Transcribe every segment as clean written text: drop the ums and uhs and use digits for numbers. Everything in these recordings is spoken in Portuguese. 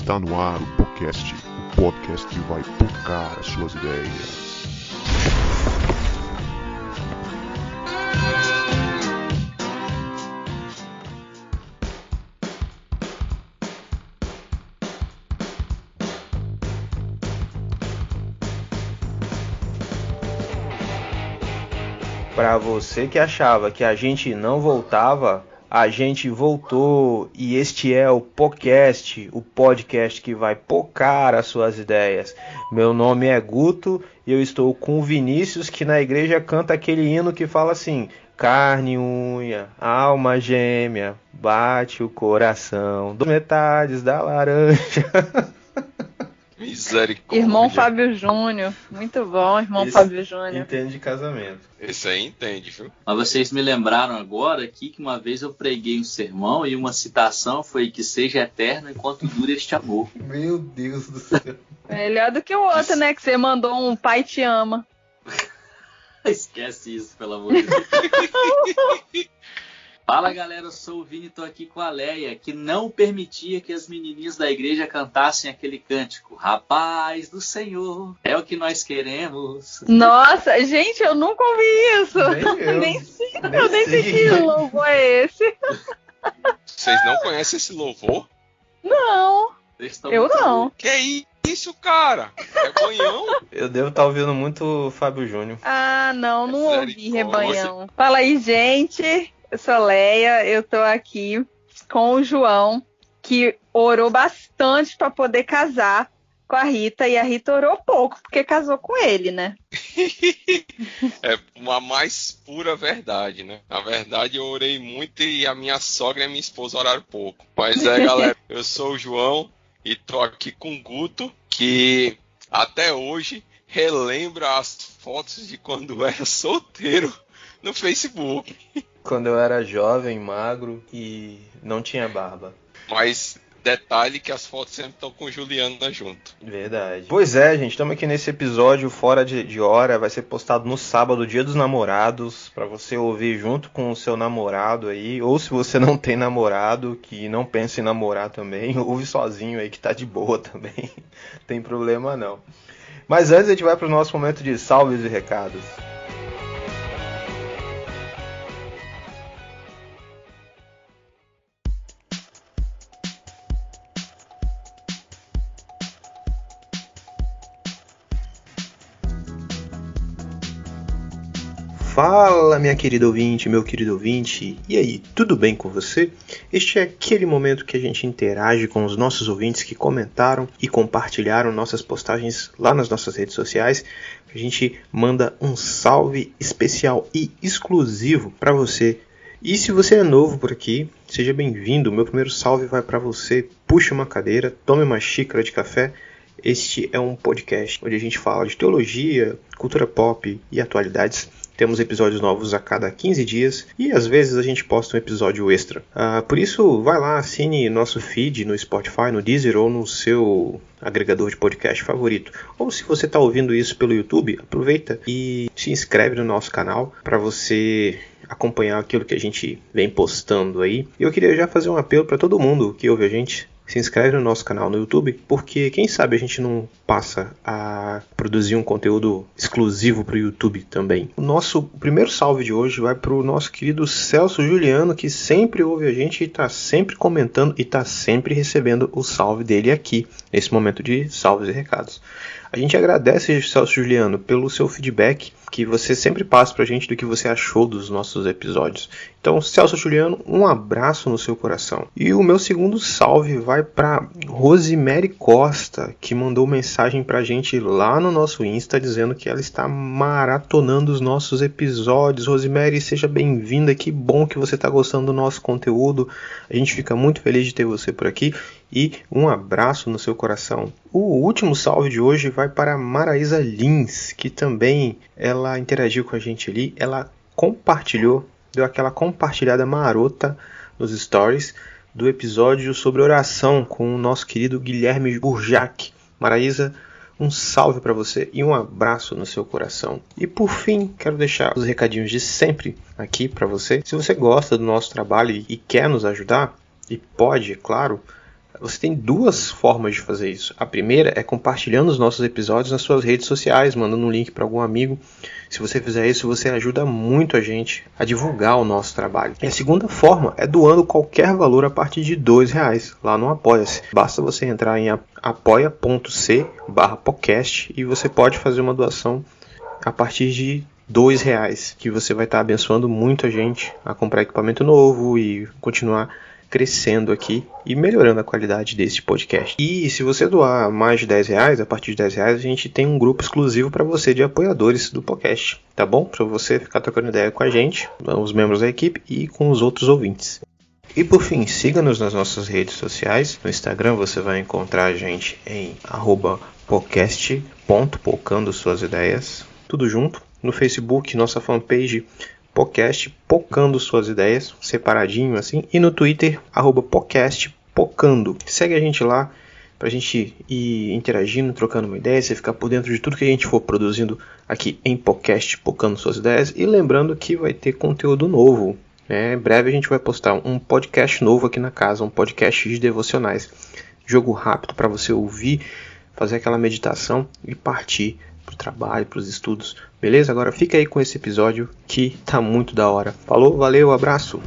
Está no ar o podcast que vai tocar as suas ideias. Para você que achava que a gente não voltava, a gente voltou e este é o podcast que vai pocar as suas ideias. Meu nome é Guto e eu estou com o Vinícius, que na igreja canta aquele hino que fala assim: carne, unha, alma gêmea, bate o coração, duas metades da laranja. Misericórdia. Irmão Fábio Júnior, muito bom, irmão Fábio Júnior. Entende de casamento. Esse aí entende, viu? Mas vocês me lembraram agora aqui que uma vez eu preguei um sermão e uma citação foi: que seja eterno enquanto dure este amor. Meu Deus do céu. Melhor do que o outro, né? Que você mandou um pai te ama. Esquece isso, pelo amor de Deus. Fala, galera, eu sou o Vini e tô aqui com a Leia, que não permitia que as menininhas da igreja cantassem aquele cântico: rapaz do Senhor, é o que nós queremos. Nossa, gente, eu nunca ouvi isso. Nem Eu nem sei que louvor é esse. Vocês não conhecem esse louvor? Não, eu não. Que isso, cara? É banhão? Eu devo estar ouvindo muito Fábio Júnior. Ah, não ouvi, Misericórdia. rebanhão. Fala aí, gente. Eu sou Leia, eu tô aqui com o João, que orou bastante para poder casar com a Rita, e a Rita orou pouco, porque casou com ele, né? É uma mais pura verdade, né? Na verdade, eu orei muito e a minha sogra e a minha esposa oraram pouco. Mas galera, eu sou o João e tô aqui com o Guto, que até hoje relembra as fotos de quando era solteiro no Facebook. Quando eu era jovem, magro e não tinha barba. Mas detalhe que as fotos sempre estão com Juliana junto. Verdade. Pois é, gente, estamos aqui nesse episódio fora de hora. Vai ser postado no sábado, Dia dos Namorados, para você ouvir junto com o seu namorado aí. Ou se você não tem namorado, que não pensa em namorar também, ouve sozinho aí que tá de boa também. Tem problema não. Mas antes a gente vai para o nosso momento de salves e recados. Fala, minha querida ouvinte, meu querido ouvinte, e aí, tudo bem com você? Este é aquele momento que a gente interage com os nossos ouvintes que comentaram e compartilharam nossas postagens lá nas nossas redes sociais. A gente manda um salve especial e exclusivo para você. E se você é novo por aqui, seja bem-vindo. Meu primeiro salve vai para você. Puxe uma cadeira, tome uma xícara de café. Este é um podcast onde a gente fala de teologia, cultura pop e atualidades. Temos episódios novos a cada 15 dias e às vezes a gente posta um episódio extra. Por isso, vai lá, assine nosso feed no Spotify, no Deezer ou no seu agregador de podcast favorito. Ou se você está ouvindo isso pelo YouTube, aproveita e se inscreve no nosso canal para você acompanhar aquilo que a gente vem postando aí. E eu queria já fazer um apelo para todo mundo que ouve a gente. Se inscreve no nosso canal no YouTube, porque quem sabe a gente não passa a produzir um conteúdo exclusivo para o YouTube também. O nosso primeiro salve de hoje vai para o nosso querido Celso Juliano, que sempre ouve a gente e está sempre comentando e está sempre recebendo o salve dele aqui, nesse momento de salves e recados. A gente agradece, Celso Juliano, pelo seu feedback que você sempre passa pra gente do que você achou dos nossos episódios. Então, Celso Juliano, um abraço no seu coração. E o meu segundo salve vai para Rosemary Costa, que mandou mensagem pra gente lá no nosso Insta dizendo que ela está maratonando os nossos episódios. Rosemary, seja bem-vinda, que bom que você está gostando do nosso conteúdo. A gente fica muito feliz de ter você por aqui. E um abraço no seu coração. O último salve de hoje vai para Maraísa Lins, que também ela interagiu com a gente ali. Ela compartilhou, deu aquela compartilhada marota nos stories do episódio sobre oração com o nosso querido Guilherme Burjac. Maraísa, um salve para você e um abraço no seu coração. E por fim, quero deixar os recadinhos de sempre aqui para você. Se você gosta do nosso trabalho e quer nos ajudar, e pode, claro, Você tem duas formas de fazer isso. A primeira é compartilhando os nossos episódios nas suas redes sociais, mandando um link para algum amigo. Se você fizer isso, você ajuda muito a gente a divulgar o nosso trabalho. E a segunda forma é doando qualquer valor a partir de R$2 lá no Apoia-se. Basta você entrar em apoia.c/podcast e você pode fazer uma doação a partir de R$2, que você vai estar abençoando muito a gente a comprar equipamento novo e continuar crescendo aqui e melhorando a qualidade desse podcast. E se você doar mais de R$10, a partir de R$10, a gente tem um grupo exclusivo para você de apoiadores do podcast, tá bom? Para você ficar trocando ideia com a gente, os membros da equipe e com os outros ouvintes. E por fim, siga-nos nas nossas redes sociais. No Instagram você vai encontrar a gente em @podcast.pocando suas ideias, tudo junto. No Facebook, nossa fanpage Podcast Pocando Suas Ideias, separadinho assim. E no Twitter, @podcastpocando. Segue a gente lá pra gente ir interagindo, trocando uma ideia, você ficar por dentro de tudo que a gente for produzindo aqui em Podcast Pocando Suas Ideias. E lembrando que vai ter conteúdo novo, né? Em breve a gente vai postar um podcast novo aqui na casa, um podcast de devocionais. Jogo rápido para você ouvir, fazer aquela meditação e partir pro trabalho, pros estudos, beleza? Agora fica aí com esse episódio que tá muito da hora. Falou, valeu, abraço!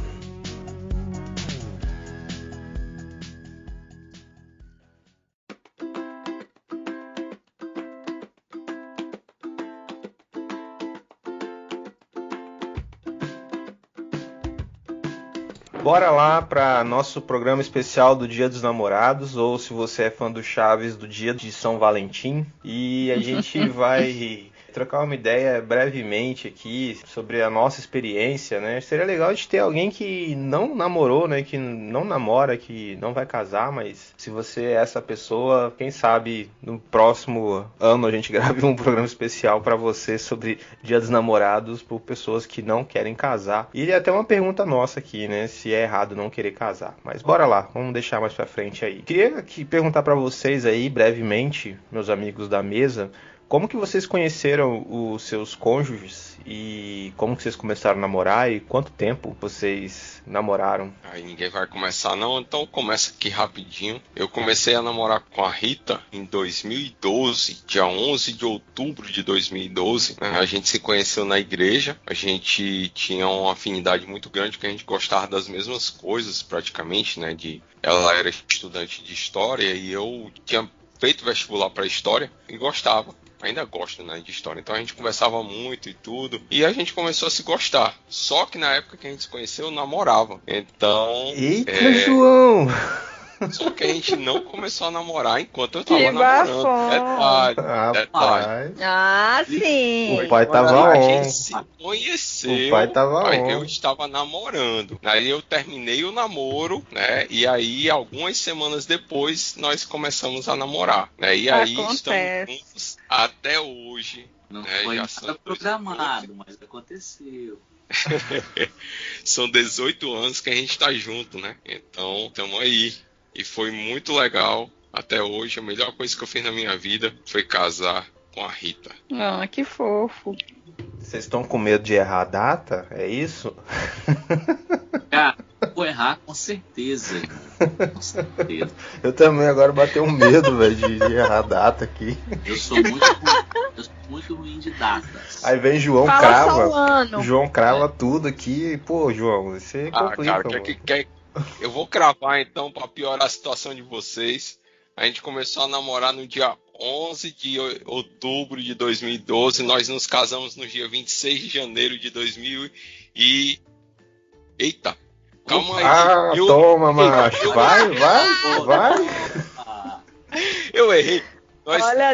Bora lá para nosso programa especial do Dia dos Namorados, ou se você é fã do Chaves, do Dia de São Valentim. E a gente vai trocar uma ideia brevemente aqui sobre a nossa experiência, né? Seria legal de ter alguém que não namorou, né? Que não namora, que não vai casar, mas se você é essa pessoa, quem sabe no próximo ano a gente grave um programa especial para você sobre Dia dos Namorados por pessoas que não querem casar. E até uma pergunta nossa aqui, né? Se é errado não querer casar. Mas bora lá, vamos deixar mais pra frente aí. Queria perguntar para vocês aí brevemente, meus amigos da mesa, como que vocês conheceram os seus cônjuges e como que vocês começaram a namorar e quanto tempo vocês namoraram? Aí ninguém vai começar não, então começa aqui rapidinho. Eu comecei a namorar com a Rita em 2012, dia 11 de outubro de 2012. A gente se conheceu na igreja, a gente tinha uma afinidade muito grande, porque a gente gostava das mesmas coisas praticamente, né? Ela era estudante de história e eu tinha feito vestibular para história e gostava. Ainda gosto, né, de história. Então a gente conversava muito e tudo. E a gente começou a se gostar. Só que na época que a gente se conheceu, eu namorava. Então... Eita, João! Só que a gente não começou a namorar enquanto eu tava namorando. Detalhe. Ah, sim. O pai tava A on. gente se conheceu. O pai tava on. Eu estava namorando. Aí eu terminei o namoro, né? E aí, algumas semanas depois, nós começamos a namorar, né? E aí estamos juntos até hoje. Não né? foi Já nada são programado, mas aconteceu. São 18 anos que a gente tá junto, né? Então, estamos aí. E foi muito legal. Até hoje, a melhor coisa que eu fiz na minha vida foi casar com a Rita. Ah, que fofo. Vocês estão com medo de errar a data? É isso? Cara, vou errar com certeza. Com certeza. Eu também agora bateu um medo, velho, de errar a data aqui. Eu sou muito ruim de datas. Aí vem João Fala crava. só o ano. João crava tudo aqui. Pô, João, você complica, Cara, mano. eu vou cravar então para piorar a situação de vocês. A gente começou a namorar no dia 11 de outubro de 2012. Nós nos casamos no dia 26 de janeiro de 2000 e... Eita! Calma aí. Ah, toma, macho. Vai. Eu errei. Olha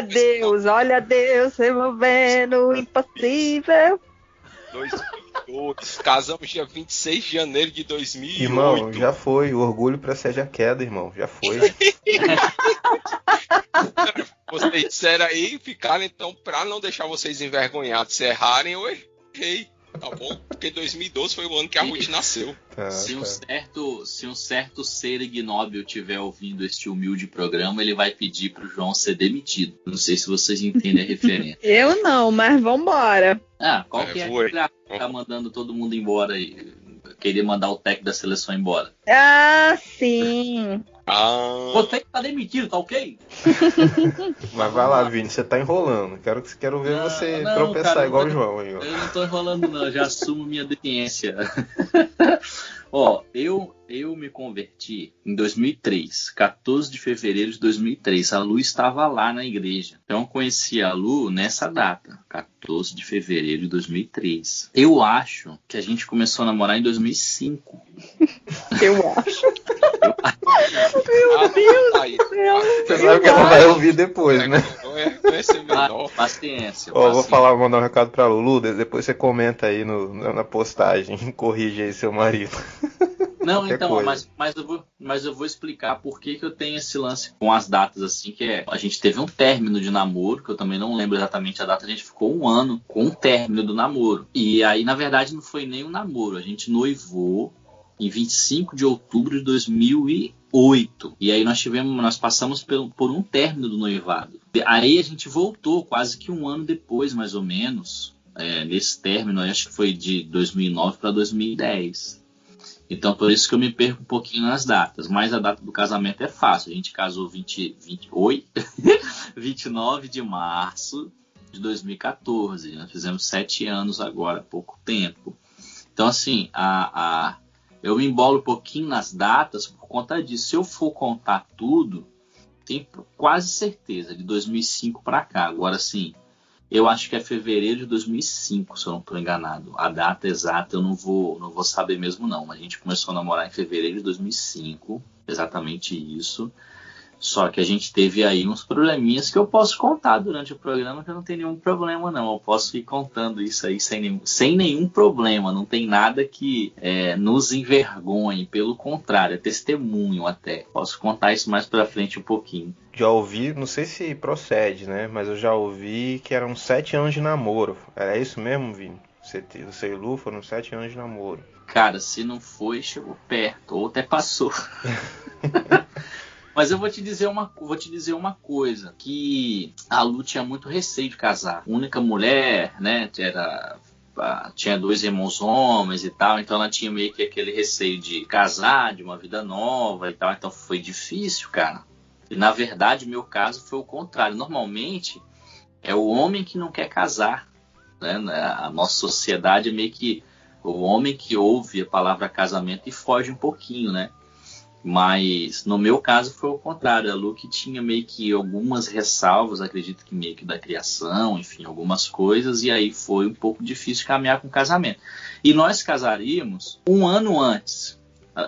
Deus, removendo o impossível. 2002. Casamos dia 26 de janeiro de 2008. Irmão, já foi. O orgulho precede a queda, irmão. Já foi. Vocês disseram aí, ficaram então, pra não deixar vocês envergonhados se errarem, eu errei. Tá bom? Porque 2012 foi o ano que a Ruth nasceu. Se um certo ser ignóbil estiver ouvindo este humilde programa, ele vai pedir pro João ser demitido. Não sei se vocês entendem a referência. Eu não, mas vambora. Qual que é que tá mandando todo mundo embora aí? Queria mandar o técnico da seleção embora. Ah, sim. Você que tá demitido, tá ok? Mas vai lá, Vini, você tá enrolando. Quero ver você tropeçar cara, igual o João aí, ó. Eu não tô enrolando, não. Eu já assumo minha deficiência. Ó, eu me converti em 2003, 14 de fevereiro de 2003. A Lu estava lá na igreja. Então eu conheci a Lu nessa data, 14 de fevereiro de 2003. Eu acho que a gente começou a namorar em 2005. Eu acho. Meu Deus do céu. Você sabe que ela vai ouvir depois, né? Paciência. Ó, vou mandar um recado pra Lulu, depois você comenta aí na postagem, corrige aí seu marido. Não, então, mas eu vou explicar por que eu tenho esse lance com as datas, assim, a gente teve um término de namoro, que eu também não lembro exatamente a data, a gente ficou um ano com o término do namoro. E aí, na verdade, não foi nem um namoro, a gente noivou em 25 de outubro de 2008. E aí nós passamos por um término do noivado. Aí a gente voltou quase que um ano depois, mais ou menos, nesse término, acho que foi de 2009 para 2010. Então, por isso que eu me perco um pouquinho nas datas. Mas a data do casamento é fácil. A gente casou 29 de março de 2014. Nós fizemos 7 anos agora, há pouco tempo. Então, assim, eu me embolo um pouquinho nas datas por conta disso. Se eu for contar tudo, tenho quase certeza de 2005 para cá. Agora, sim, eu acho que é fevereiro de 2005, se eu não estou enganado. A data exata eu não vou saber mesmo, não. A gente começou a namorar em fevereiro de 2005, exatamente isso. Só que a gente teve aí uns probleminhas que eu posso contar durante o programa, que eu não tenho nenhum problema, não. Eu posso ir contando isso aí sem nenhum problema. Não tem nada que nos envergonhe. Pelo contrário, é testemunho até. Posso contar isso mais pra frente um pouquinho. Já ouvi, não sei se procede, né? Mas eu já ouvi que eram 7 anos de namoro. Era isso mesmo, Vini? Você e o Lu foram 7 anos de namoro. Cara, se não foi, chegou perto. Ou até passou. Mas eu vou te dizer uma coisa, que a Lu tinha muito receio de casar. Única mulher, né, tinha 2 irmãos homens e tal, então ela tinha meio que aquele receio de casar, de uma vida nova e tal, então foi difícil, cara. E na verdade, meu caso foi o contrário. Normalmente, é o homem que não quer casar, né? A nossa sociedade é meio que o homem que ouve a palavra casamento e foge um pouquinho, né? Mas no meu caso foi o contrário. A Lu que tinha meio que algumas ressalvas, acredito que meio que da criação, enfim, algumas coisas, e aí foi um pouco difícil caminhar com o casamento. E nós casaríamos um ano antes.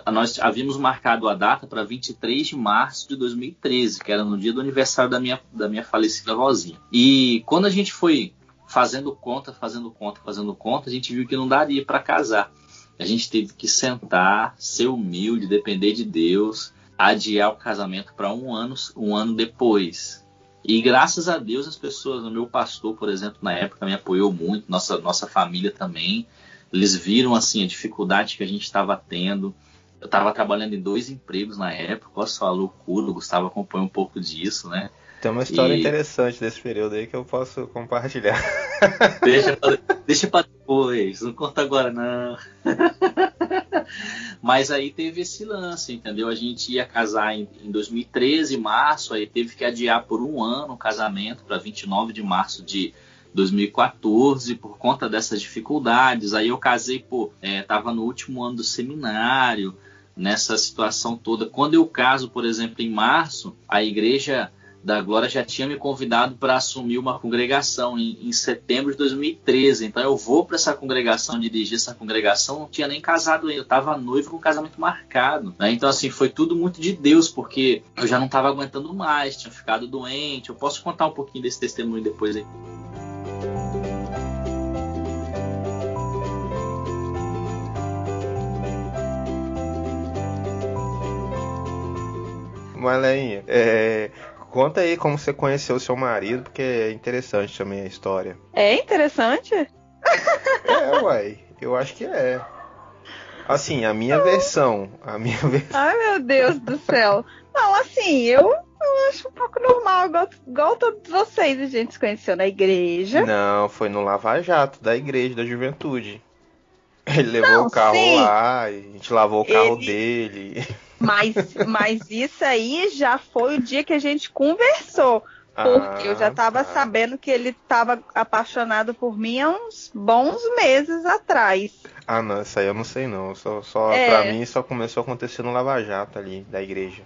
Nós havíamos marcado a data para 23 de março de 2013, que era no dia do aniversário da minha falecida avózinha. E quando a gente foi fazendo conta, a gente viu que não daria para casar. A gente teve que sentar, ser humilde, depender de Deus, adiar o casamento para um ano depois. E graças a Deus as pessoas, o meu pastor, por exemplo, na época me apoiou muito, nossa família também. Eles viram assim a dificuldade que a gente estava tendo. Eu estava trabalhando em 2 empregos na época, posso falar loucura, o Gustavo acompanha um pouco disso, né? Tem uma história interessante desse período aí que eu posso compartilhar. Deixa pra depois, não conta agora não. Mas aí teve esse lance, entendeu? A gente ia casar em 2013, março, aí teve que adiar por um ano o casamento para 29 de março de 2014, por conta dessas dificuldades. Aí eu casei, tava no último ano do seminário, nessa situação toda. Quando eu caso, por exemplo, em março, a igreja da Glória já tinha me convidado para assumir uma congregação em setembro de 2013. Então eu vou para essa congregação, dirigir essa congregação, não tinha nem casado ainda, eu estava noivo com o casamento marcado, né? Então assim, foi tudo muito de Deus, porque eu já não estava aguentando mais, tinha ficado doente. Eu posso contar um pouquinho desse testemunho depois aí. Marleinha, conta aí como você conheceu o seu marido, porque é interessante também a história. É interessante? Uai, eu acho que é. Assim, a minha versão. Ai, meu Deus do céu. Não, assim, eu acho um pouco normal, igual todos vocês. A gente se conheceu na igreja. Não, foi no Lava Jato da igreja, da juventude. Ele levou Não, o carro sim. lá, e a gente lavou o carro dele. Mas isso aí já foi o dia que a gente conversou. Porque eu já tava sabendo que ele tava apaixonado por mim há uns bons meses atrás. Ah, não, isso aí eu não sei não. Pra mim só começou a acontecer no Lava Jato ali, da igreja.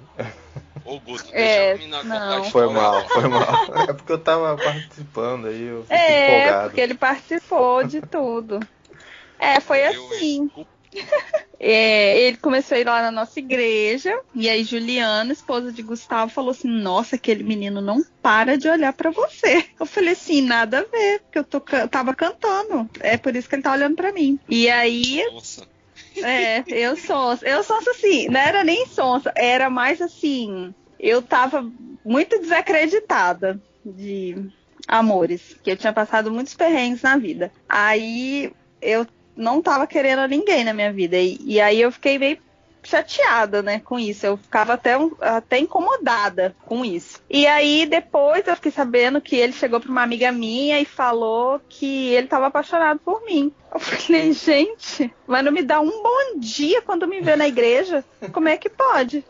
Ô, Guto, deixa a menina contar a história. Foi mal. É porque eu tava participando aí, eu fiquei empolgado. Porque ele participou de tudo. Foi assim. Ele começou a ir lá na nossa igreja, e aí Juliana, esposa de Gustavo, falou assim: nossa, aquele menino não para de olhar pra você. Eu falei assim: nada a ver, porque eu tava cantando, é por isso que ele tá olhando pra mim. E aí, Nossa. eu sonsa assim, não era nem sonsa, era mais assim, eu tava muito desacreditada de amores, que eu tinha passado muitos perrengues na vida. Aí eu não tava querendo ninguém na minha vida. E aí eu fiquei meio chateada, né, com isso. Eu ficava até incomodada com isso. E aí depois eu fiquei sabendo que ele chegou pra uma amiga minha e falou que ele tava apaixonado por mim. Eu falei, gente, mas não me dá um bom dia quando me vê na igreja? Como é que pode?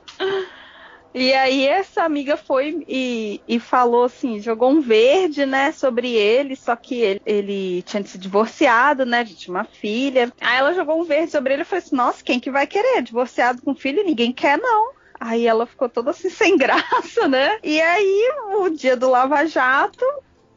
E aí essa amiga foi e falou assim, jogou um verde, né, sobre ele, só que ele tinha se divorciado, né, tinha uma filha. Aí ela jogou um verde sobre ele e falou assim, nossa, quem que vai querer? Divorciado com filho? Ninguém quer, não. Aí ela ficou toda assim, sem graça, né? E aí, o dia do Lava Jato,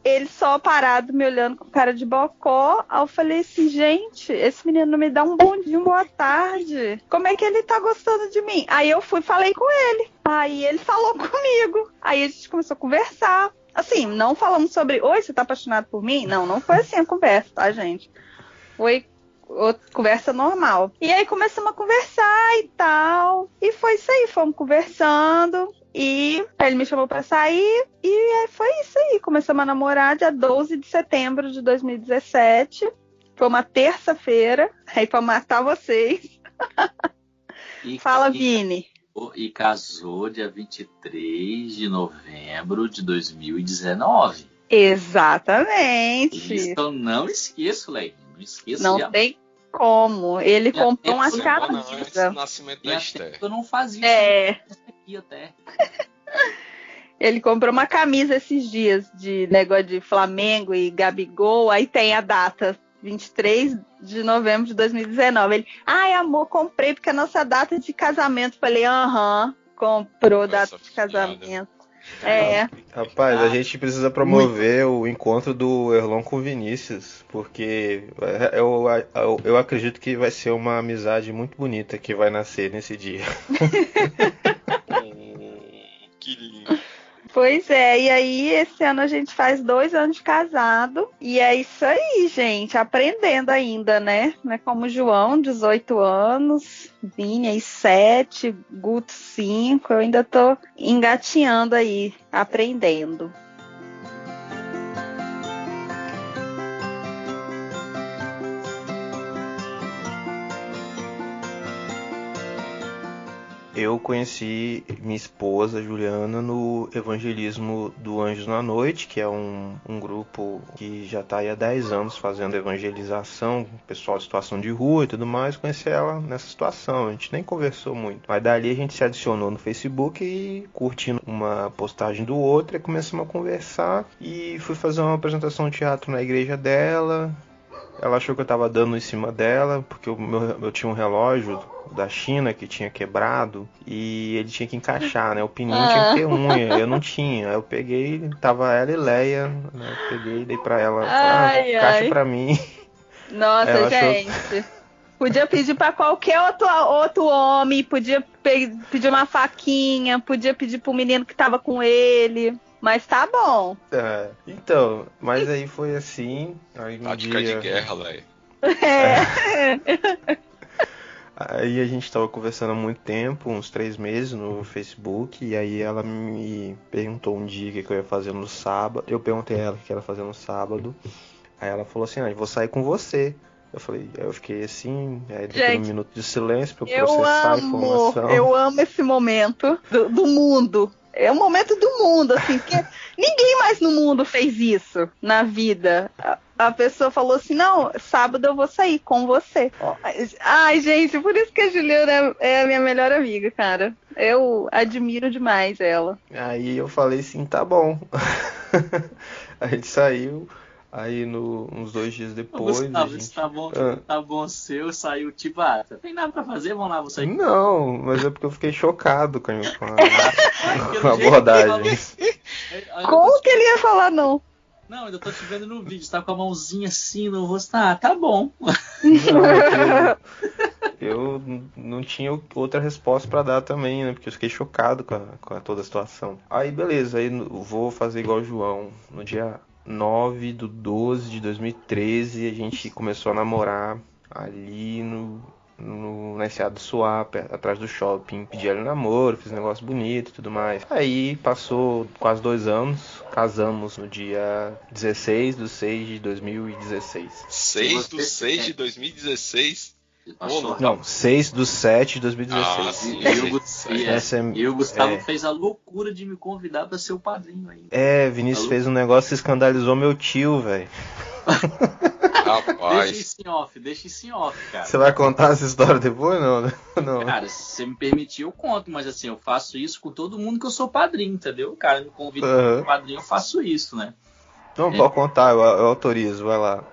ele só parado me olhando com cara de bocó. Aí eu falei assim, gente, esse menino não me dá um bom dia, uma boa tarde. Como é que ele tá gostando de mim? Aí eu fui e falei com ele. Aí ele falou comigo. Aí a gente começou a conversar. Assim, não falamos sobre, oi, você tá apaixonado por mim? Não foi assim a conversa, tá, gente? Foi conversa normal. E aí começamos a conversar e tal. E foi isso aí, fomos conversando. E ele me chamou pra sair e foi isso aí. Começamos a namorar dia 12 de setembro de 2017. Foi uma terça-feira. Aí pra matar vocês. Fala, Vini. E casou dia 23 de novembro de 2019. Exatamente. Isso eu não esqueço, Leguinho. Não esqueço. Não tem como. Ele comprou uma camisa. Nascimento da Esther. Eu não fazia isso aqui até. Ele comprou uma camisa esses dias de negócio de Flamengo e Gabigol. Aí tem a data 23 de novembro de 2019. Ele, ai, amor, comprei porque é a nossa data de casamento. Falei, comprou data de casamento. Rapaz, a gente precisa promover o encontro do Erlon com o Vinícius, porque eu acredito que vai ser uma amizade muito bonita que vai nascer nesse dia. Que lindo. Pois é, e aí esse ano a gente faz 2 anos de casado, e é isso aí, gente, aprendendo ainda, né? Não é como o João, 18 anos, Vini aí 7, Guto 5, eu ainda tô engatinhando aí, aprendendo. Eu conheci minha esposa, Juliana, no Evangelismo do Anjos na Noite, que é um grupo que já está aí há 10 anos fazendo evangelização, pessoal de situação de rua e tudo mais. Conheci ela nessa situação, a gente nem conversou muito. Mas dali a gente se adicionou no Facebook e curtindo uma postagem do outro, e começamos a conversar. E fui fazer uma apresentação de teatro na igreja dela. Ela achou que eu estava dando em cima dela, porque eu tinha um relógio da China que tinha quebrado e ele tinha que encaixar, né? O pininho tinha que ter unha, eu não tinha. Aí eu peguei, tava ela e Leia, né? Eu peguei, dei pra ela, encaixa pra mim. Nossa, ela gente. Achou... Podia pedir pra qualquer outro homem, podia pedir uma faquinha, podia pedir pro menino que tava com ele. Mas tá bom. Então, mas aí foi assim. Aí tática de guerra, Leia. Aí a gente tava conversando há muito tempo, uns 3 meses no Facebook. E aí ela me perguntou um dia o que eu ia fazer no sábado. Eu perguntei a ela o que ela ia fazer no sábado. Aí ela falou assim, eu vou sair com você. Eu fiquei assim, aí depois um minuto de silêncio pra eu processar a informação. Eu amo esse momento do mundo. É o momento do mundo, assim, porque ninguém mais no mundo fez isso na vida. a pessoa falou assim, não, sábado eu vou sair com você. Ai, gente, por isso que a Juliana é a minha melhor amiga, cara. Eu admiro demais ela. Aí eu falei assim, tá bom. A gente saiu, aí uns 2 dias depois... Gustavo, gente... isso tá bom seu, saiu tipo, não tem nada pra fazer, vamos lá, vou sair. Não, mas é porque eu fiquei chocado com a abordagem. Como que ele ia falar não? Não, ainda tô te vendo no vídeo, você tá com a mãozinha assim no rosto. Tá bom. Não, eu não tinha outra resposta pra dar também, né? Porque eu fiquei chocado com toda a situação. Aí beleza, aí eu vou fazer igual o João. No dia 9/12/2013 a gente começou a namorar ali na Enseada do Suape, atrás do shopping. Pedi ela em namoro, fiz um negócio bonito e tudo mais. Aí passou quase 2 anos, casamos no dia 16/6/2016. 6/6/2016? Não, 6/7/2016. E o Gustavo fez a loucura de me convidar pra ser o padrinho ainda. Vinícius fez um negócio que escandalizou meu tio, velho. Rapaz. Deixa isso em off, cara. Você vai contar essa história depois? Não. Cara, se você me permitir, eu conto, mas assim, eu faço isso com todo mundo que eu sou padrinho, entendeu? O cara me convida pra ser padrinho, eu faço isso, né? Não, pode contar, eu autorizo, vai lá.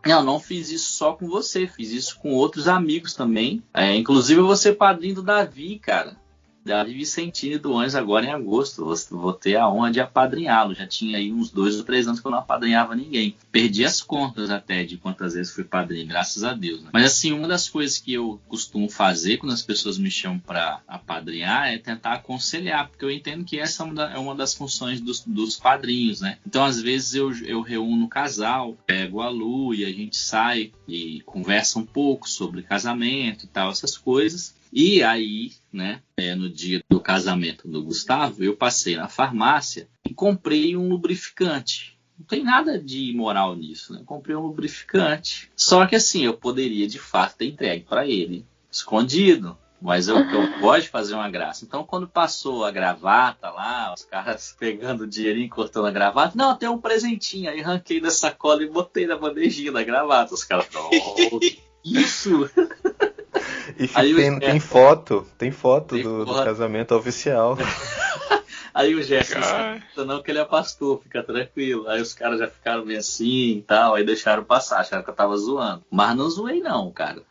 Não fiz isso só com você, fiz isso com outros amigos também. Inclusive eu vou ser padrinho do Davi, cara. Davi Vicentini do Anjos agora em agosto. Vou ter a honra de apadrinhá-lo. Já tinha aí uns 2 ou 3 anos que eu não apadrinhava ninguém. Perdi as contas até de quantas vezes fui padrinho, graças a Deus, né? Mas assim, uma das coisas que eu costumo fazer quando as pessoas me chamam para apadrinhar é tentar aconselhar, porque eu entendo que essa é uma das funções dos padrinhos, né? Então às vezes eu reúno o casal, pego a Lu e a gente sai e conversa um pouco sobre casamento e tal, essas coisas. E aí, né, no dia do casamento do Gustavo, eu passei na farmácia e comprei um lubrificante. Não tem nada de imoral nisso, né? Comprei um lubrificante. Só que assim, eu poderia de fato ter entregue para ele, escondido. Mas eu gosto de fazer uma graça. Então, quando passou a gravata lá, os caras pegando o dinheirinho, cortando a gravata, não, tem um presentinho. Aí arranquei da sacola e botei na bandejinha da gravata. Os caras falaram, isso... E tem foto do casamento oficial. Aí o Gerson não que ele é pastor, fica tranquilo. Aí os caras já ficaram meio assim e tal, aí deixaram passar, acharam que eu tava zoando. Mas não zoei não, cara.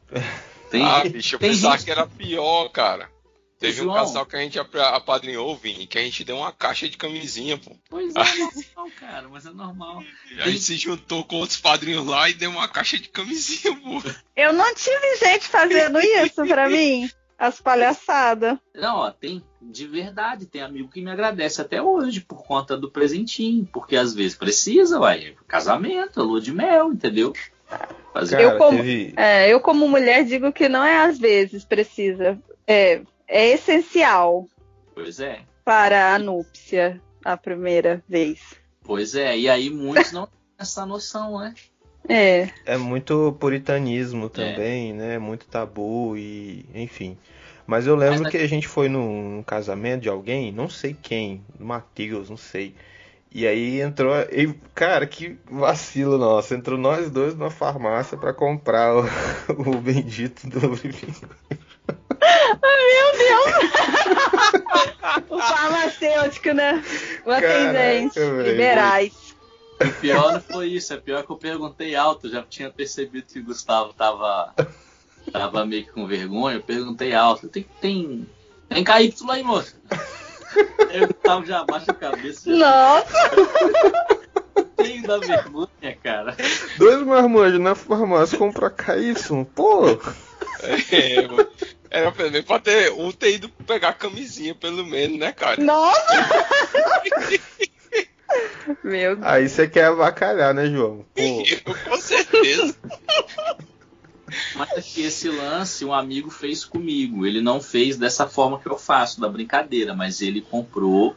Bicho, eu pensava que era pior, cara. Teve um casal que a gente apadrinhou, Vini, que a gente deu uma caixa de camisinha, pô. Pois é normal, cara, mas é normal. A gente se juntou com outros padrinhos lá e deu uma caixa de camisinha, pô. Eu não tive gente fazendo isso pra mim, as palhaçadas. Não, tem amigo que me agradece até hoje por conta do presentinho, porque às vezes precisa, casamento, lua de mel, entendeu? Eu como mulher digo que não é às vezes precisa, é essencial. Pois é. Para a núpcia, a primeira vez. Pois é, e aí muitos não têm essa noção, né? É muito puritanismo também, né? Muito tabu e enfim. Mas eu lembro que a gente foi num casamento de alguém, não sei quem, do Matheus, não sei. E aí entrou, cara, que vacilo nosso, entrou nós dois numa farmácia pra comprar o bendito do lubrificante. Ai, meu Deus! O farmacêutico, né? O atendente, liberais. O pior não foi isso, é pior que eu perguntei alto, já tinha percebido que o Gustavo tava meio que com vergonha, eu perguntei alto, tem KY aí, moça? Aí o Gustavo já abaixa a cabeça. Nossa! Tem da vergonha, cara. 2 marmanjos na farmácia comprar KY, pô! Mano. Era pra ter ido pegar a camisinha, pelo menos, né, cara? Nossa! Meu Deus. Aí você quer avacalhar, né, João? Pô. Com certeza. Mas aqui esse lance um amigo fez comigo. Ele não fez dessa forma que eu faço, da brincadeira, mas ele comprou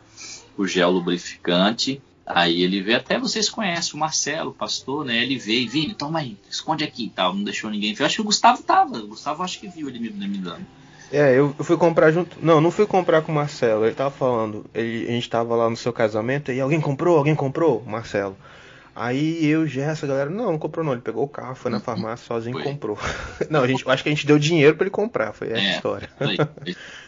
o gel lubrificante. Aí ele veio, até vocês conhecem o Marcelo, o pastor, né? Ele veio, Vini, toma aí, esconde aqui e tal. Não deixou ninguém ver. Eu acho que o Gustavo tava. O Gustavo acho que viu ele me dando. Eu fui comprar junto. Não fui comprar com o Marcelo. Ele tava falando. A gente tava lá no seu casamento e alguém comprou? Marcelo. Aí eu e Gerson, a galera, não comprou não, ele pegou o carro, foi na farmácia sozinho e comprou. Não, acho que a gente deu dinheiro pra ele comprar, foi essa a história.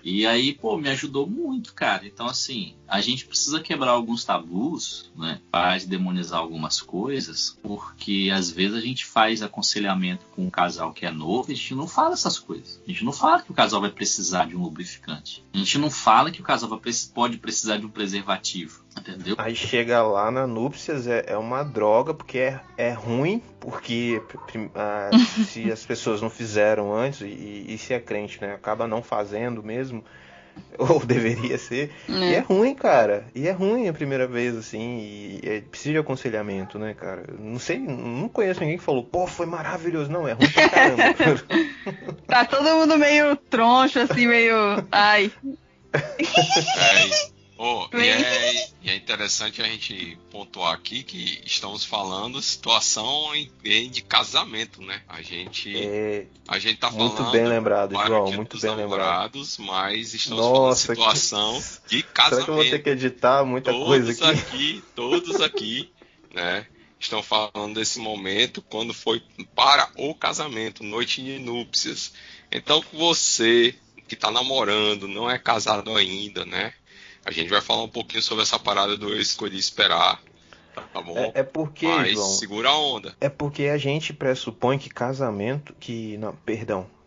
E aí, pô, me ajudou muito, cara. Então, assim, a gente precisa quebrar alguns tabus, né? Parar de demonizar algumas coisas, porque às vezes a gente faz aconselhamento com um casal que é novo e a gente não fala essas coisas. A gente não fala que o casal vai precisar de um lubrificante. A gente não fala que o casal pode precisar de um preservativo. Entendeu? Aí chega lá na núpcias, é uma droga, porque é ruim, porque se as pessoas não fizeram antes, e se é crente, né, acaba não fazendo mesmo, ou deveria ser, e é ruim, cara, e é ruim a primeira vez, assim, e precisa de aconselhamento, né, cara, não conheço ninguém que falou, pô, foi maravilhoso, não, é ruim pra caramba. Tá todo mundo meio troncho, assim, meio, ai... E é interessante a gente pontuar aqui que estamos falando situação de casamento, né? A gente tá falando muito bem lembrado, João, muito bem lembrado. Mas estamos falando de situação de casamento. Será que eu vou ter que editar muita coisa aqui? Todos aqui, né? Estão falando desse momento quando foi para o casamento, noite de núpcias. Então, você que tá namorando, não é casado ainda, né? A gente vai falar um pouquinho sobre essa parada do eu escolhi esperar, tá bom? Porque, mas João, segura a onda. É porque a gente pressupõe que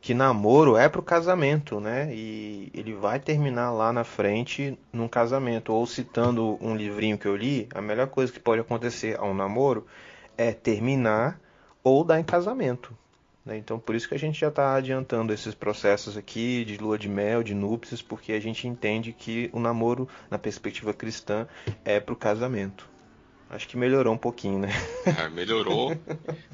que namoro é pro casamento, né? E ele vai terminar lá na frente num casamento. Ou citando um livrinho que eu li, a melhor coisa que pode acontecer a um namoro é terminar ou dar em casamento. Então por isso que a gente já está adiantando esses processos aqui de lua de mel, de núpcias, porque a gente entende que o namoro, na perspectiva cristã, é pro casamento. Acho que melhorou um pouquinho, né? Melhorou,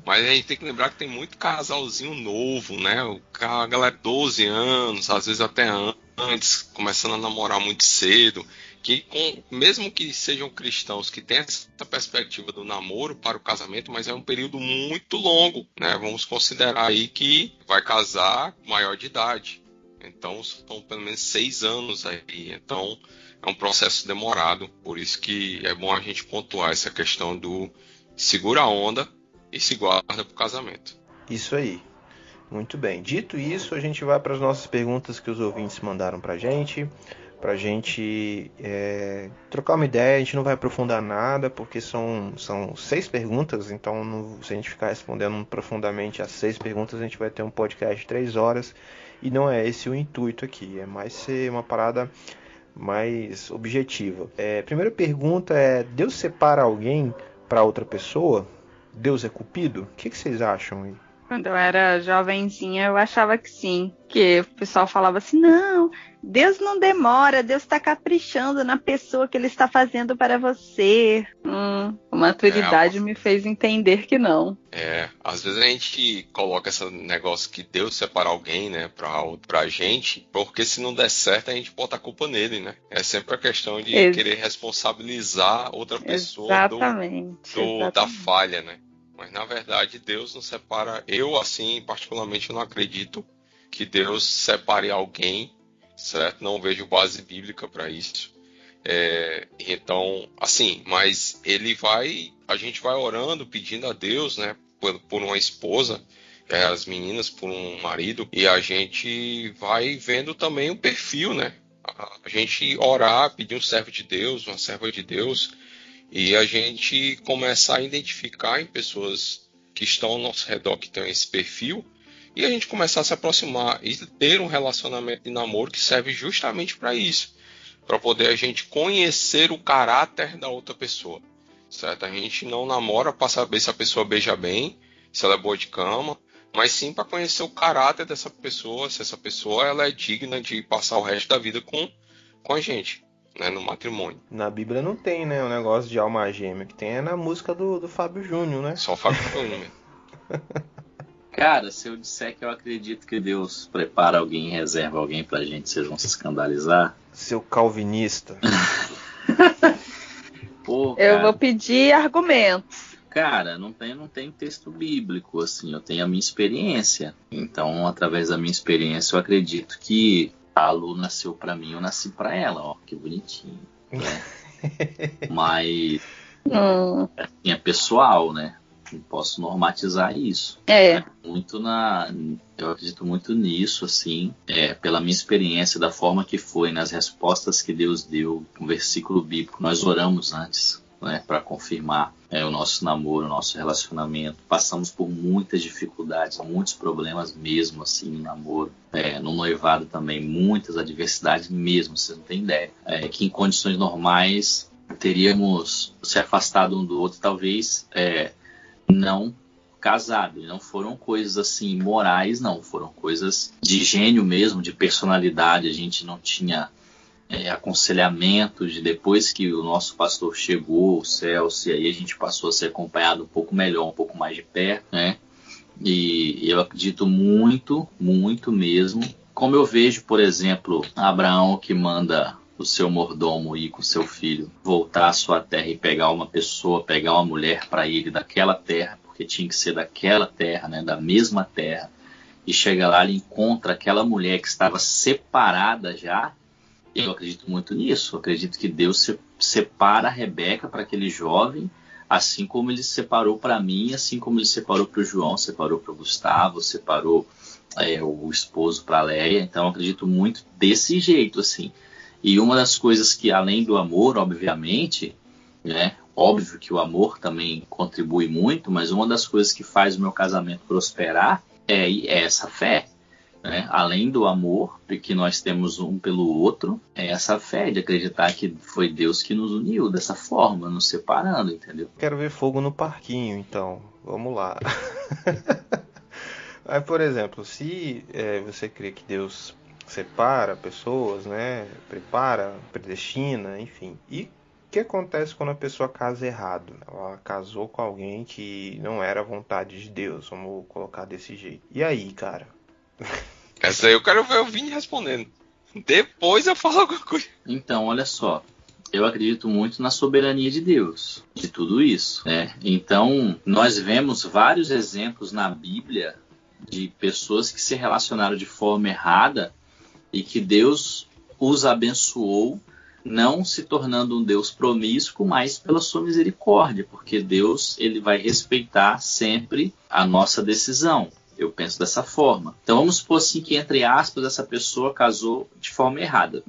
mas a gente tem que lembrar que tem muito casalzinho novo, né? A galera 12 anos, às vezes até antes, começando a namorar muito cedo, que mesmo que sejam cristãos que têm essa perspectiva do namoro para o casamento, mas é um período muito longo, né? Vamos considerar aí que vai casar maior de idade. Então são pelo menos 6 anos aí. Então é um processo demorado. Por isso que é bom a gente pontuar essa questão do segura a onda e se guarda para o casamento. Isso aí. Muito bem. Dito isso, a gente vai para as nossas perguntas que os ouvintes mandaram para a gente. Pra gente trocar uma ideia. A gente não vai aprofundar nada, porque são 6 perguntas, então se a gente ficar respondendo profundamente as 6 perguntas, a gente vai ter um podcast de 3 horas, e não é esse o intuito aqui, é mais ser uma parada mais objetiva. Primeira pergunta é, Deus separa alguém para outra pessoa? Deus é cupido? O que vocês acham aí? Quando eu era jovenzinha, eu achava que sim. Que o pessoal falava assim, não, Deus não demora, Deus está caprichando na pessoa que Ele está fazendo para você. A maturidade me fez entender que não. Às vezes a gente coloca esse negócio que Deus separa alguém, né, pra gente, porque se não der certo a gente bota a culpa nele, né? É sempre a questão de querer responsabilizar outra pessoa da falha, né? Mas, na verdade, Deus não separa... Eu, assim, particularmente, não acredito que Deus separe alguém, certo? Não vejo base bíblica para isso. Então, assim, mas a gente vai orando, pedindo a Deus, né? Por uma esposa, as meninas por um marido, e a gente vai vendo também o perfil, né? A gente orar, pedir um servo de Deus, uma serva de Deus... E a gente começar a identificar em pessoas que estão ao nosso redor, que têm esse perfil, e a gente começar a se aproximar e ter um relacionamento de namoro que serve justamente para isso, para poder a gente conhecer o caráter da outra pessoa, certo? A gente não namora para saber se a pessoa beija bem, se ela é boa de cama, mas sim para conhecer o caráter dessa pessoa, se essa pessoa ela é digna de passar o resto da vida com a gente. Né, no matrimônio. Na Bíblia não tem, né, o negócio de alma gêmea, que tem na música do Fábio Júnior, né? Só o Fábio Júnior mesmo. Cara, se eu disser que eu acredito que Deus prepara alguém, reserva alguém pra gente, vocês vão se escandalizar? Seu calvinista. Pô, eu vou pedir argumentos. Cara, não tem texto bíblico, assim, eu tenho a minha experiência. Então, através da minha experiência, eu acredito que a Lu nasceu pra mim, eu nasci pra ela, ó, que bonitinho, né? Mas É pessoal, né? Não posso normatizar isso. Eu acredito muito nisso, assim, pela minha experiência, da forma que foi, nas respostas que Deus deu, um versículo bíblico. Nós oramos antes, né, para confirmar o nosso namoro, o nosso relacionamento. Passamos por muitas dificuldades, muitos problemas mesmo, assim, no namoro. No noivado também, muitas adversidades mesmo, vocês não têm ideia. Que em condições normais teríamos se afastado um do outro, talvez não casado. Não foram coisas assim morais, não. Foram coisas de gênio mesmo, de personalidade. A gente não tinha aconselhamento de depois que o nosso pastor chegou, o Celso, e aí a gente passou a ser acompanhado um pouco melhor, um pouco mais de perto, né? E eu acredito muito, muito mesmo. Como eu vejo, por exemplo, Abraão, que manda o seu mordomo ir com seu filho voltar à sua terra e pegar uma pessoa, pegar uma mulher para ele daquela terra, porque tinha que ser daquela terra, né, da mesma terra, e chega lá, ele encontra aquela mulher que estava separada já. Eu acredito muito nisso. Eu acredito que Deus separa a Rebeca para aquele jovem, assim como ele separou para mim, assim como ele separou para o João, separou para o Gustavo, separou o esposo para a Leia. Então eu acredito muito desse jeito, assim. E uma das coisas que, além do amor, obviamente, né, óbvio que o amor também contribui muito, mas uma das coisas que faz o meu casamento prosperar é essa fé. Né? Além do amor que nós temos um pelo outro, é essa fé de acreditar que foi Deus que nos uniu dessa forma, nos separando, entendeu? Quero ver fogo no parquinho, então. Vamos lá. Aí, por exemplo, se você crê que Deus separa pessoas, né? Prepara, predestina, enfim. E o que acontece quando a pessoa casa errado? Ela casou com alguém que não era a vontade de Deus, vamos colocar desse jeito. E aí, cara? Essa aí eu quero ver o Vini respondendo. Depois eu falo alguma coisa. Então, olha só. Eu acredito muito na soberania de Deus, de tudo isso, né? Então, nós vemos vários exemplos na Bíblia de pessoas que se relacionaram de forma errada e que Deus os abençoou, não se tornando um Deus promíscuo, mas pela sua misericórdia, porque Deus, ele vai respeitar sempre a nossa decisão. Eu penso dessa forma. Então vamos supor assim que, entre aspas, essa pessoa casou de forma errada.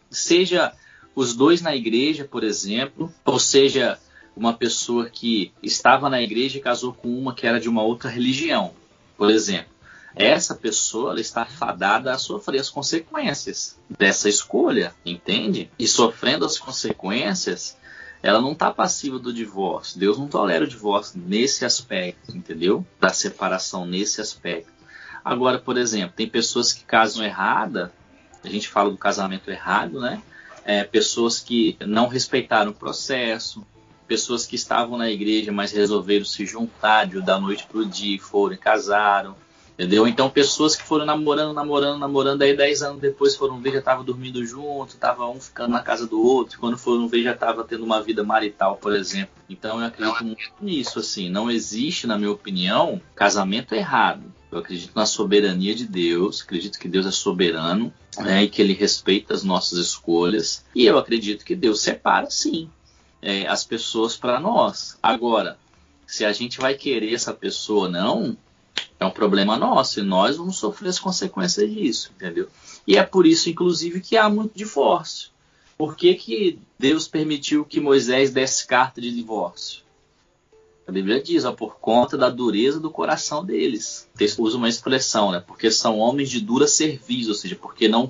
Seja os dois na igreja, por exemplo, ou seja, uma pessoa que estava na igreja e casou com uma que era de uma outra religião, por exemplo. Essa pessoa, ela está fadada a sofrer as consequências dessa escolha, entende? E sofrendo as consequências, ela não está passiva do divórcio. Deus não tolera o divórcio nesse aspecto, entendeu? Da separação nesse aspecto. Agora, por exemplo, tem pessoas que casam errada, a gente fala do casamento errado, né? Pessoas que não respeitaram o processo, pessoas que estavam na igreja, mas resolveram se juntar da noite para o dia e foram e casaram. Entendeu? Então pessoas que foram namorando, aí 10 anos depois foram ver, já estavam dormindo junto, tava um ficando na casa do outro, quando foram ver já estava tendo uma vida marital, por exemplo. Então eu acredito muito nisso, assim, não existe, na minha opinião, casamento errado. Eu acredito na soberania de Deus, acredito que Deus é soberano, né, e que Ele respeita as nossas escolhas, e eu acredito que Deus separa, sim, as pessoas para nós. Agora, se a gente vai querer essa pessoa ou não, é um problema nosso e nós vamos sofrer as consequências disso, entendeu? E é por isso, inclusive, que há muito divórcio. Por que Deus permitiu que Moisés desse carta de divórcio? A Bíblia diz, por conta da dureza do coração deles. O texto usa uma expressão, né? Porque são homens de dura cerviz, ou seja, porque não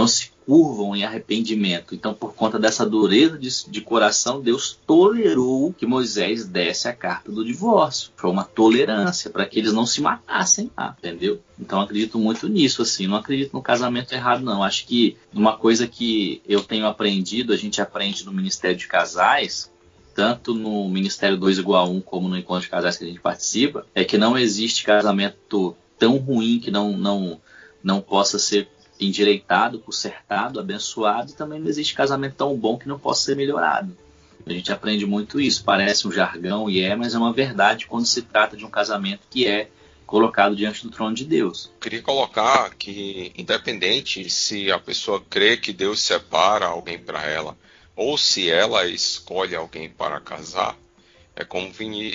se curvam em arrependimento. Então, por conta dessa dureza de coração, Deus tolerou que Moisés desse a carta do divórcio. Foi uma tolerância para que eles não se matassem lá, entendeu? Então, eu acredito muito nisso, assim. Não acredito no casamento errado, não. Acho que uma coisa que eu tenho aprendido, a gente aprende no Ministério de Casais, tanto no Ministério 2 igual a 1 como no Encontro de Casais que a gente participa, é que não existe casamento tão ruim que não possa ser endireitado, consertado, abençoado, e também não existe casamento tão bom que não possa ser melhorado. A gente aprende muito isso, parece um jargão mas é uma verdade quando se trata de um casamento que é colocado diante do trono de Deus. Eu queria colocar que, independente se a pessoa crê que Deus separa alguém para ela ou se ela escolhe alguém para casar, é como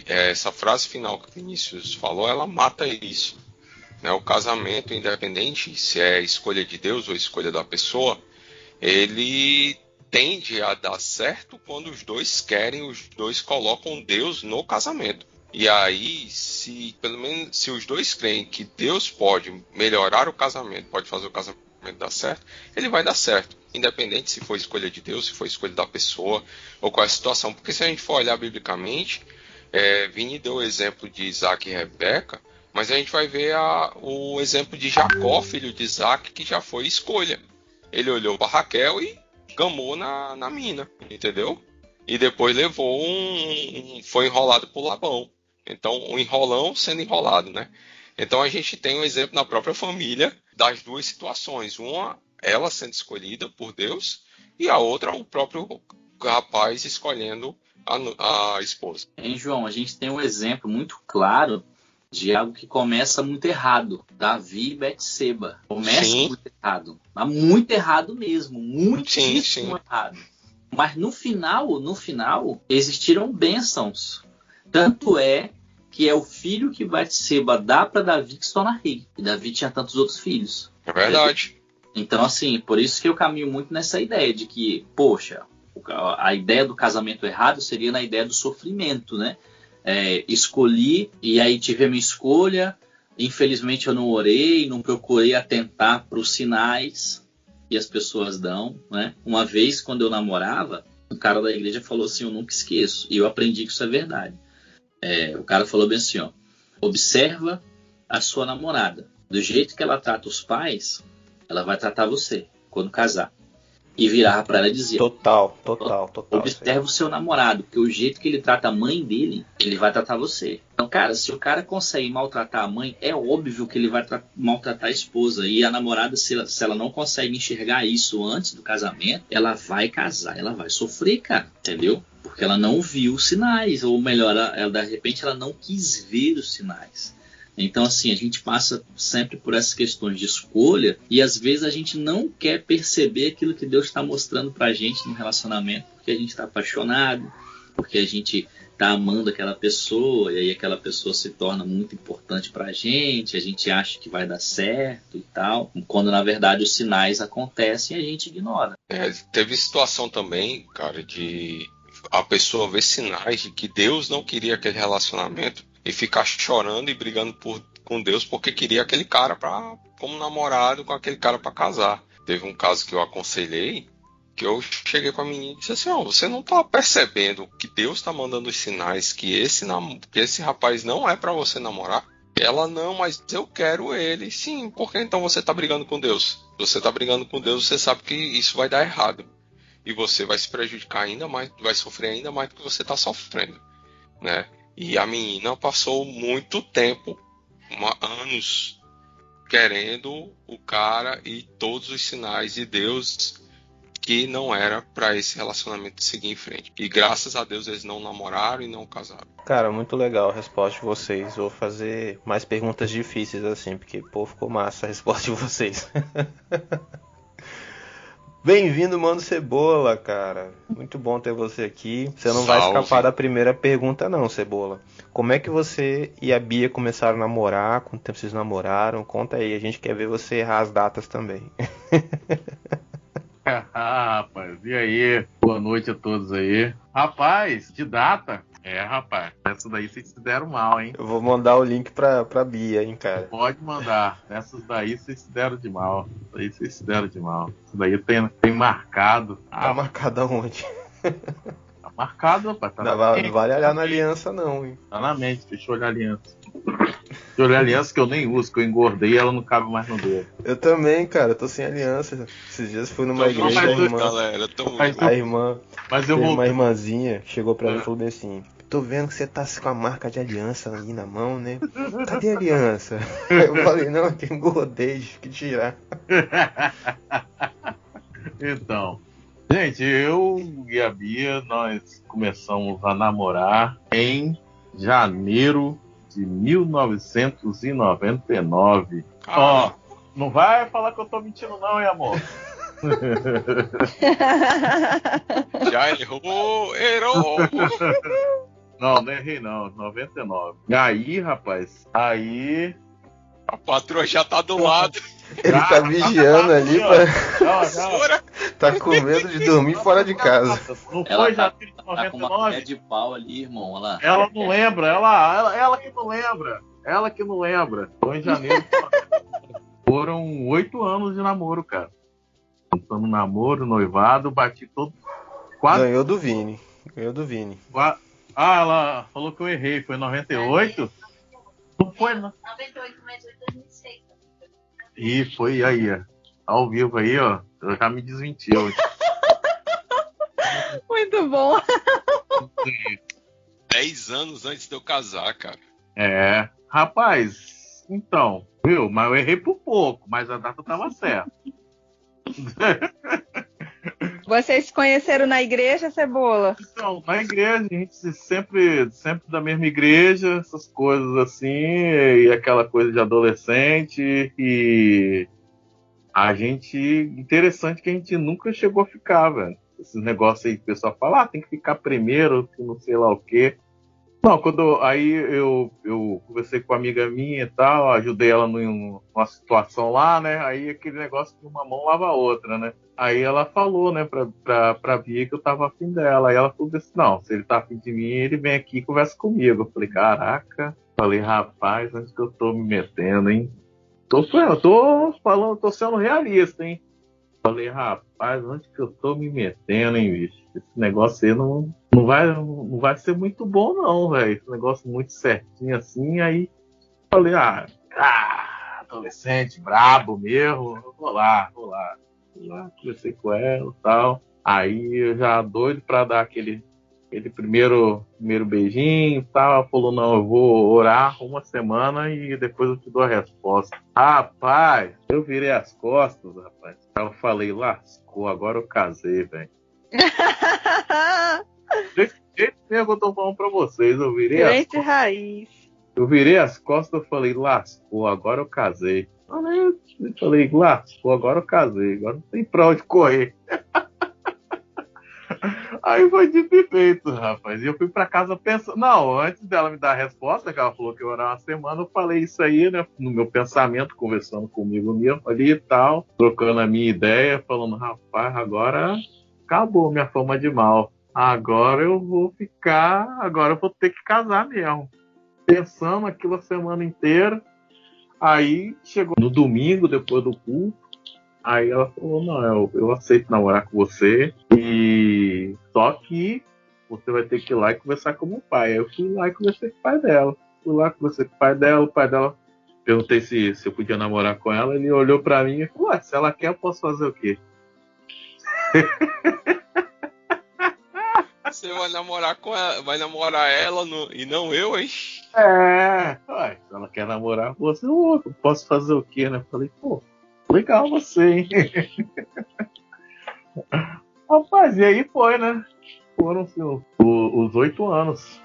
essa frase final que o Vinícius falou, ela mata isso. Né? O casamento, independente se é escolha de Deus ou escolha da pessoa, ele tende a dar certo quando os dois querem, os dois colocam Deus no casamento. E aí, pelo menos se os dois creem que Deus pode melhorar o casamento, pode fazer o casamento dar certo, ele vai dar certo, independente se for escolha de Deus, se for escolha da pessoa ou qual é a situação. Porque se a gente for olhar biblicamente, Vini deu o exemplo de Isaac e Rebeca, mas a gente vai ver o exemplo de Jacó, filho de Isaac, que já foi escolha. Ele olhou para Raquel e gamou na mina, entendeu? E depois levou foi enrolado por Labão. Então, um enrolão sendo enrolado, né? Então, a gente tem um exemplo na própria família das duas situações. Uma, ela sendo escolhida por Deus, e a outra, o próprio rapaz escolhendo a esposa. João, a gente tem um exemplo muito claro de algo que começa muito errado. Davi e Betseba. Começa muito errado. Mas muito errado mesmo. Muitíssimo errado. Mas no final, existiram bênçãos. Tanto é que é o filho que Betseba dá para Davi que se torna rei. E Davi tinha tantos outros filhos. É verdade. Então, assim, por isso que eu caminho muito nessa ideia de que, poxa, a ideia do casamento errado seria na ideia do sofrimento, né? Escolhi e aí tive a minha escolha. Infelizmente eu não orei, não procurei atentar para os sinais que as pessoas dão, né? Uma vez, quando eu namorava, um cara da igreja falou assim, eu nunca esqueço, e eu aprendi que isso é verdade. O cara falou bem assim, ó, observa a sua namorada, do jeito que ela trata os pais, ela vai tratar você quando casar. E virava para ela e dizia, Total. observa o seu namorado, porque o jeito que ele trata a mãe dele, ele vai tratar você. Então, cara, se o cara consegue maltratar a mãe, é óbvio que ele vai maltratar a esposa. E a namorada, se ela não consegue enxergar isso antes do casamento, ela vai casar, ela vai sofrer, cara, entendeu? Porque ela não viu os sinais, ou melhor, de repente ela não quis ver os sinais. Então, assim, a gente passa sempre por essas questões de escolha e às vezes a gente não quer perceber aquilo que Deus está mostrando pra gente no relacionamento, porque a gente está apaixonado, porque a gente está amando aquela pessoa e aí aquela pessoa se torna muito importante pra gente, a gente acha que vai dar certo e tal, quando na verdade os sinais acontecem e a gente ignora. Teve situação também, cara, de a pessoa ver sinais de que Deus não queria aquele relacionamento e ficar chorando e brigando com Deus porque queria aquele cara como namorado, com aquele cara para casar. Teve um caso que eu aconselhei, que eu cheguei com a menina e disse assim, você não tá percebendo que Deus tá mandando os sinais que esse rapaz não é para você namorar? Ela, não, mas eu quero ele. Sim, por que então você tá brigando com Deus? Você tá brigando com Deus, você sabe que isso vai dar errado. E você vai se prejudicar ainda mais, vai sofrer ainda mais do que você tá sofrendo, né? E a menina passou muito tempo, anos, querendo o cara e todos os sinais de Deus que não era para esse relacionamento seguir em frente. E graças a Deus eles não namoraram e não casaram. Cara, muito legal a resposta de vocês. Vou fazer mais perguntas difíceis assim, porque, pô, ficou massa a resposta de vocês. Bem-vindo, Mano Cebola, cara. Muito bom ter você aqui. Você não vai escapar da primeira pergunta não, Cebola. Como é que você e a Bia começaram a namorar? Quanto tempo vocês namoraram? Conta aí, a gente quer ver você errar as datas também. Rapaz, e aí? Boa noite a todos aí. Rapaz, de data? Rapaz, essa daí vocês se deram mal, hein? Eu vou mandar o link pra Bia, hein, cara. Pode mandar. Essas daí vocês se deram de mal. Isso daí tem marcado. Tá marcado aonde? Tá marcado, rapaz. Tá não vale olhar na aliança, não, hein? Tá na mente, deixa eu olhar a aliança. Deixa eu olhar a aliança que eu nem uso, que eu engordei e ela não cabe mais no dedo. Eu também, cara, eu tô sem aliança. Esses dias fui numa igreja da irmã. Galera, a irmã. Mas eu vou. Uma irmãzinha chegou pra mim e falou bem assim: tô vendo que você tá com a marca de aliança aí na mão, né? Cadê a aliança? Eu falei, não, que engordei, tive que tirar. Então, gente, eu e a Bia, nós começamos a namorar em janeiro de 1999. Ó, não vai falar que eu tô mentindo não, hein, amor? Já errou. Não errei não, 99. E aí, rapaz, A patroa já tá do lado. Ele tá vigiando ali, Já. tá com medo de dormir fora de casa. Não Ela foi já tá, de tá com uma 99? colher de pau ali, irmão. Olha lá. Ela não lembra, ela que não lembra. Ela que não lembra. Foi em janeiro. Foram 8 anos de namoro, cara. Contando namoro, noivado, bati todo. Quase. Ganhou do Vini. Ela falou que eu errei. Foi em 98? Não foi, não. 98 mais 8, 2006. Ih, foi aí, ó. Ao vivo aí, ó. Eu já me desmentiu. Muito bom. 10 anos antes de eu casar, cara. É. Rapaz, então, viu? Mas eu errei por pouco, mas a data tava certa. Vocês se conheceram na igreja, Cebola? Então, na igreja, a gente sempre da mesma igreja, essas coisas assim, e aquela coisa de adolescente, e a gente, interessante que a gente nunca chegou a ficar, velho. Esses negócios aí que o pessoal fala, tem que ficar primeiro, que não sei lá o quê. Não, aí eu conversei com uma amiga minha e tal, ajudei ela numa situação lá, né? Aí aquele negócio que uma mão lava a outra, né? Aí ela falou, né, pra Bia que eu tava afim dela. Aí ela falou assim, não, se ele tá afim de mim, ele vem aqui e conversa comigo. Eu falei, caraca. Falei, rapaz, onde que eu tô me metendo, hein? Tô sendo realista, hein? Falei, rapaz, onde que eu tô me metendo, hein, bicho? Esse negócio aí não vai ser muito bom, não, velho. Esse negócio muito certinho assim. Aí falei, adolescente, brabo mesmo. Vou lá. Conversei com ela e tal. Aí eu já doido pra dar aquele primeiro beijinho e tal. Ela falou, não, eu vou orar uma semana e depois eu te dou a resposta. Rapaz, eu virei as costas, rapaz. Eu falei, lascou, agora eu casei, velho. Desse jeito mesmo que eu tô falando pra vocês, eu virei as costas, eu falei, lascou, agora eu casei. Falei, lascou, agora eu casei, agora não tem pra onde correr. Aí foi dito e feito, rapaz. E eu fui pra casa pensando. Não, antes dela me dar a resposta, que ela falou que ia orar uma semana, eu falei isso aí, né? No meu pensamento, conversando comigo mesmo ali e tal, trocando a minha ideia, falando, rapaz, agora acabou minha fama de mal. Agora eu vou ter que casar mesmo. Pensando aquilo a semana inteira. Aí chegou no domingo, depois do culto. Aí ela falou, não, eu aceito namorar com você, e só que você vai ter que ir lá e conversar com o meu pai. Aí eu fui lá e conversei com o pai dela. O pai dela perguntei se eu podia namorar com ela, ele olhou pra mim e falou, se ela quer, eu posso fazer o quê? Você vai namorar com ela, e não eu, hein? Se ela quer namorar com você, eu posso fazer o quê, né? Eu falei, legal você, hein? Rapaz, e aí foi, né? Foram assim, os 8 anos.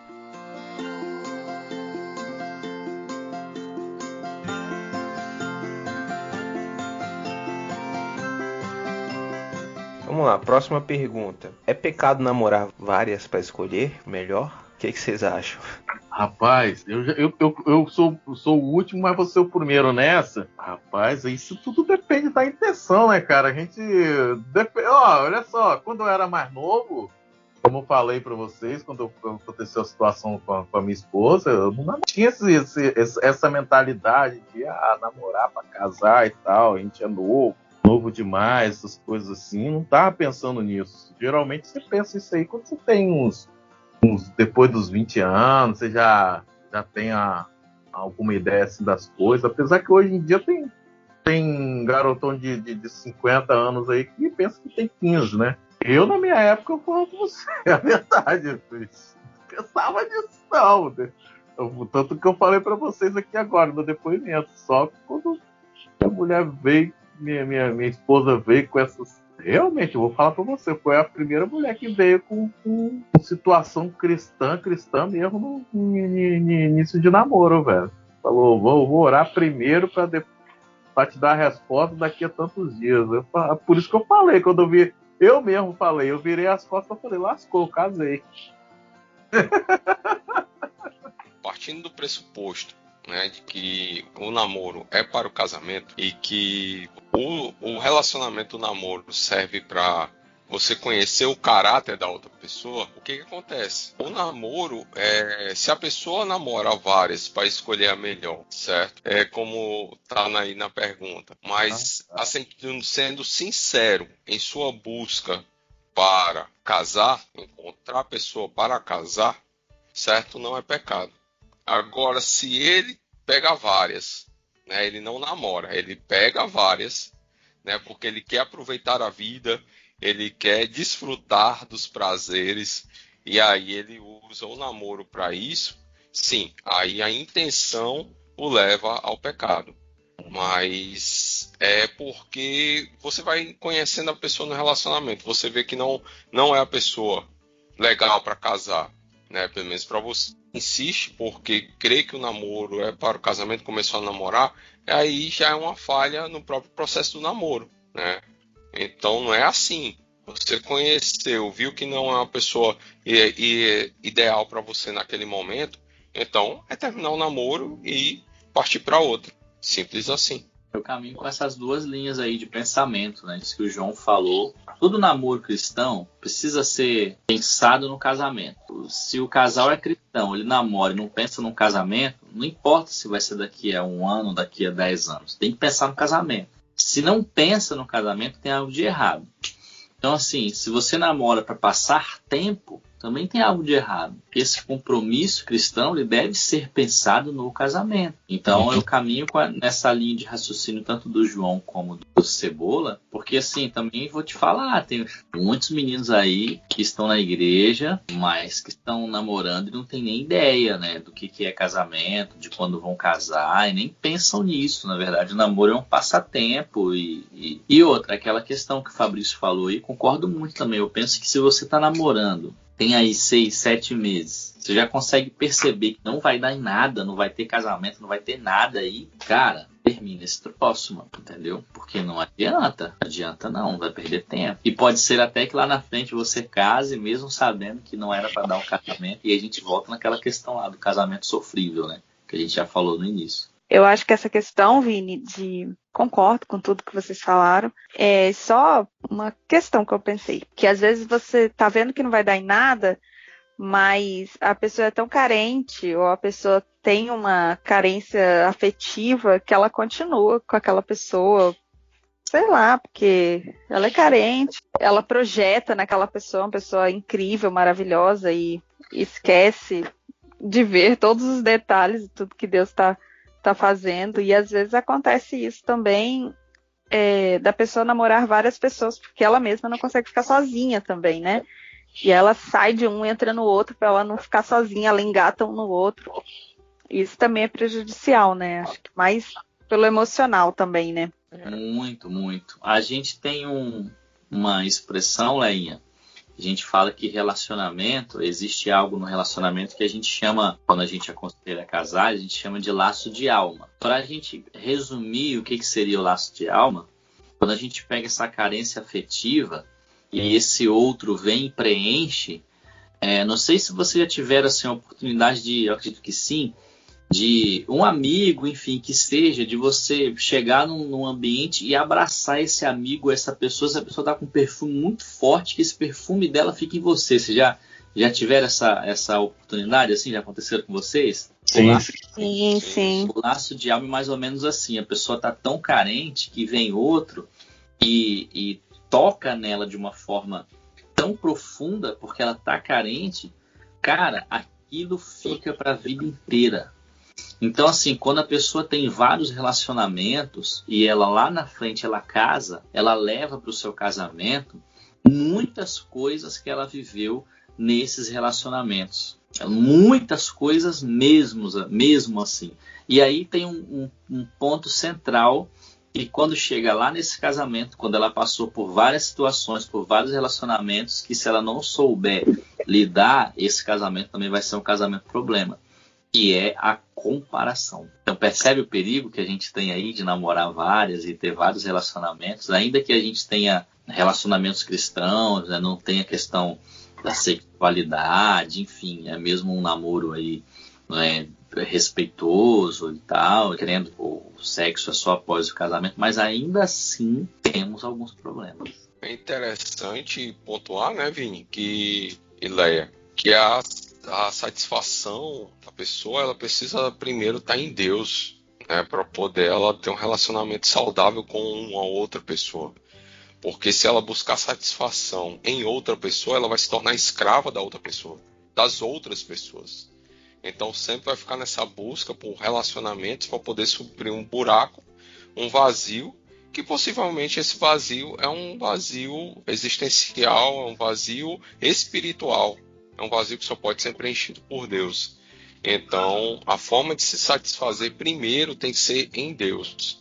Vamos lá, próxima pergunta. É pecado namorar várias pra escolher melhor? O que vocês acham? Rapaz, eu sou o último, mas vou ser o primeiro nessa. Rapaz, isso tudo depende da intenção, né, cara? A gente... olha só, quando eu era mais novo, como eu falei pra vocês, quando aconteceu a situação com a minha esposa, eu não tinha essa mentalidade de namorar pra casar e tal. A gente é novo demais, essas coisas assim. Não tava pensando nisso. Geralmente você pensa isso aí quando você tem uns depois dos 20 anos, você já tem alguma ideia assim, das coisas. Apesar que hoje em dia tem garotão de 50 anos aí que pensa que tem 15, né? Eu, na minha época, eu falo com você, é a verdade. Eu pensava nisso, não. Tanto que eu falei pra vocês aqui agora, no depoimento. Só que quando a mulher veio, minha esposa veio com essas... Realmente, eu vou falar pra você, foi a primeira mulher que veio com situação cristã mesmo no início de namoro, velho. Falou, vou orar primeiro pra depois... pra te dar a resposta daqui a tantos dias. Por isso que eu falei, quando eu vi, eu mesmo falei, eu virei as costas e falei, lascou, eu casei. Partindo do pressuposto, né, de que o namoro é para o casamento e que o relacionamento do namoro serve para você conhecer o caráter da outra pessoa, o que acontece? O namoro, se a pessoa namora várias para escolher a melhor, certo? É como tá aí na pergunta. Mas sendo sincero em sua busca para casar, encontrar a pessoa para casar, certo? Não é pecado. Agora, se ele pega várias, né? Ele não namora, ele pega várias, né? Porque ele quer aproveitar a vida, ele quer desfrutar dos prazeres, e aí ele usa o namoro para isso, sim, aí a intenção o leva ao pecado. Mas é porque você vai conhecendo a pessoa no relacionamento, você vê que não é a pessoa legal para casar, né? Pelo menos para você. Insiste porque crê que o namoro é para o casamento, começou a namorar, aí já é uma falha no próprio processo do namoro, né? Então não é assim. Você conheceu, viu que não é uma pessoa ideal para você naquele momento, então é terminar o namoro e partir para outra. Simples assim. Eu caminho com essas duas linhas aí de pensamento, né? Isso que o João falou. Todo namoro cristão precisa ser pensado no casamento. Se o casal é cristão, ele namora e não pensa no casamento, não importa se vai ser daqui a 1 ano, daqui a 10 anos. Tem que pensar no casamento. Se não pensa no casamento, tem algo de errado. Então, assim, se você namora para passar tempo, também tem algo de errado. Esse compromisso cristão ele deve ser pensado no casamento. Então, eu caminho nessa linha de raciocínio tanto do João como do Cebola, porque, assim, também vou te falar, tem muitos meninos aí que estão na igreja, mas que estão namorando e não tem nem ideia, né, do que é casamento, de quando vão casar, e nem pensam nisso. Na verdade, o namoro é um passatempo e outra, aquela questão que o Fabrício falou, e concordo muito também. Eu penso que se você está namorando, tem aí 6, 7 meses, você já consegue perceber que não vai dar em nada, não vai ter casamento, não vai ter nada aí, cara, termina esse troço, mano, entendeu? Porque não adianta não, vai perder tempo. E pode ser até que lá na frente você case, mesmo sabendo que não era para dar um casamento, e a gente volta naquela questão lá do casamento sofrível, né, que a gente já falou no início. Eu acho que essa questão, Vini, concordo com tudo que vocês falaram, é só uma questão que eu pensei, que às vezes você tá vendo que não vai dar em nada, mas a pessoa é tão carente, ou a pessoa tem uma carência afetiva, que ela continua com aquela pessoa, sei lá, porque ela é carente, ela projeta naquela pessoa, uma pessoa incrível, maravilhosa, e esquece de ver todos os detalhes de tudo que Deus está fazendo, e às vezes acontece isso também, da pessoa namorar várias pessoas, porque ela mesma não consegue ficar sozinha também, né? E ela sai de um e entra no outro para ela não ficar sozinha, ela engata um no outro. Isso também é prejudicial, né? Acho que mais pelo emocional também, né? Muito, muito. A gente tem uma expressão, Leinha, a gente fala que relacionamento, existe algo no relacionamento que a gente chama, quando a gente aconselha casar, a gente chama de laço de alma. Para a gente resumir o que seria o laço de alma, quando a gente pega essa carência afetiva e esse outro vem e preenche, não sei se você já tiver assim, a oportunidade de, eu acredito que sim, de um amigo, enfim, que seja, de você chegar num ambiente e abraçar esse amigo, essa pessoa está com um perfume muito forte, que esse perfume dela fica em você. Você já tiveram essa oportunidade, assim, já aconteceu com vocês? Sim. O laço de alma é mais ou menos assim, a pessoa está tão carente que vem outro e toca nela de uma forma tão profunda, porque ela está carente, cara, aquilo fica para a vida inteira. Então, assim, quando a pessoa tem vários relacionamentos e ela lá na frente ela casa, ela leva para o seu casamento muitas coisas que ela viveu nesses relacionamentos. Muitas coisas mesmo assim. E aí tem um ponto central que quando chega lá nesse casamento, quando ela passou por várias situações, por vários relacionamentos, que se ela não souber lidar, esse casamento também vai ser um casamento problema. Que é a comparação. Então percebe o perigo que a gente tem aí de namorar várias e ter vários relacionamentos, ainda que a gente tenha relacionamentos cristãos, né, não tenha questão da sexualidade, enfim, é mesmo um namoro aí, né, respeitoso e tal, querendo o sexo é só após o casamento, mas ainda assim temos alguns problemas. É interessante pontuar, né, Vini, e Leia, que a satisfação da pessoa, ela precisa primeiro estar em Deus, né, para poder ela ter um relacionamento saudável com uma outra pessoa. Porque se ela buscar satisfação em outra pessoa, ela vai se tornar escrava da outra pessoa, das outras pessoas. Então sempre vai ficar nessa busca por relacionamentos para poder suprir um buraco, um vazio, que possivelmente esse vazio é um vazio existencial, é um vazio espiritual, é um vazio que só pode ser preenchido por Deus. Então a forma de se satisfazer primeiro tem que ser em Deus.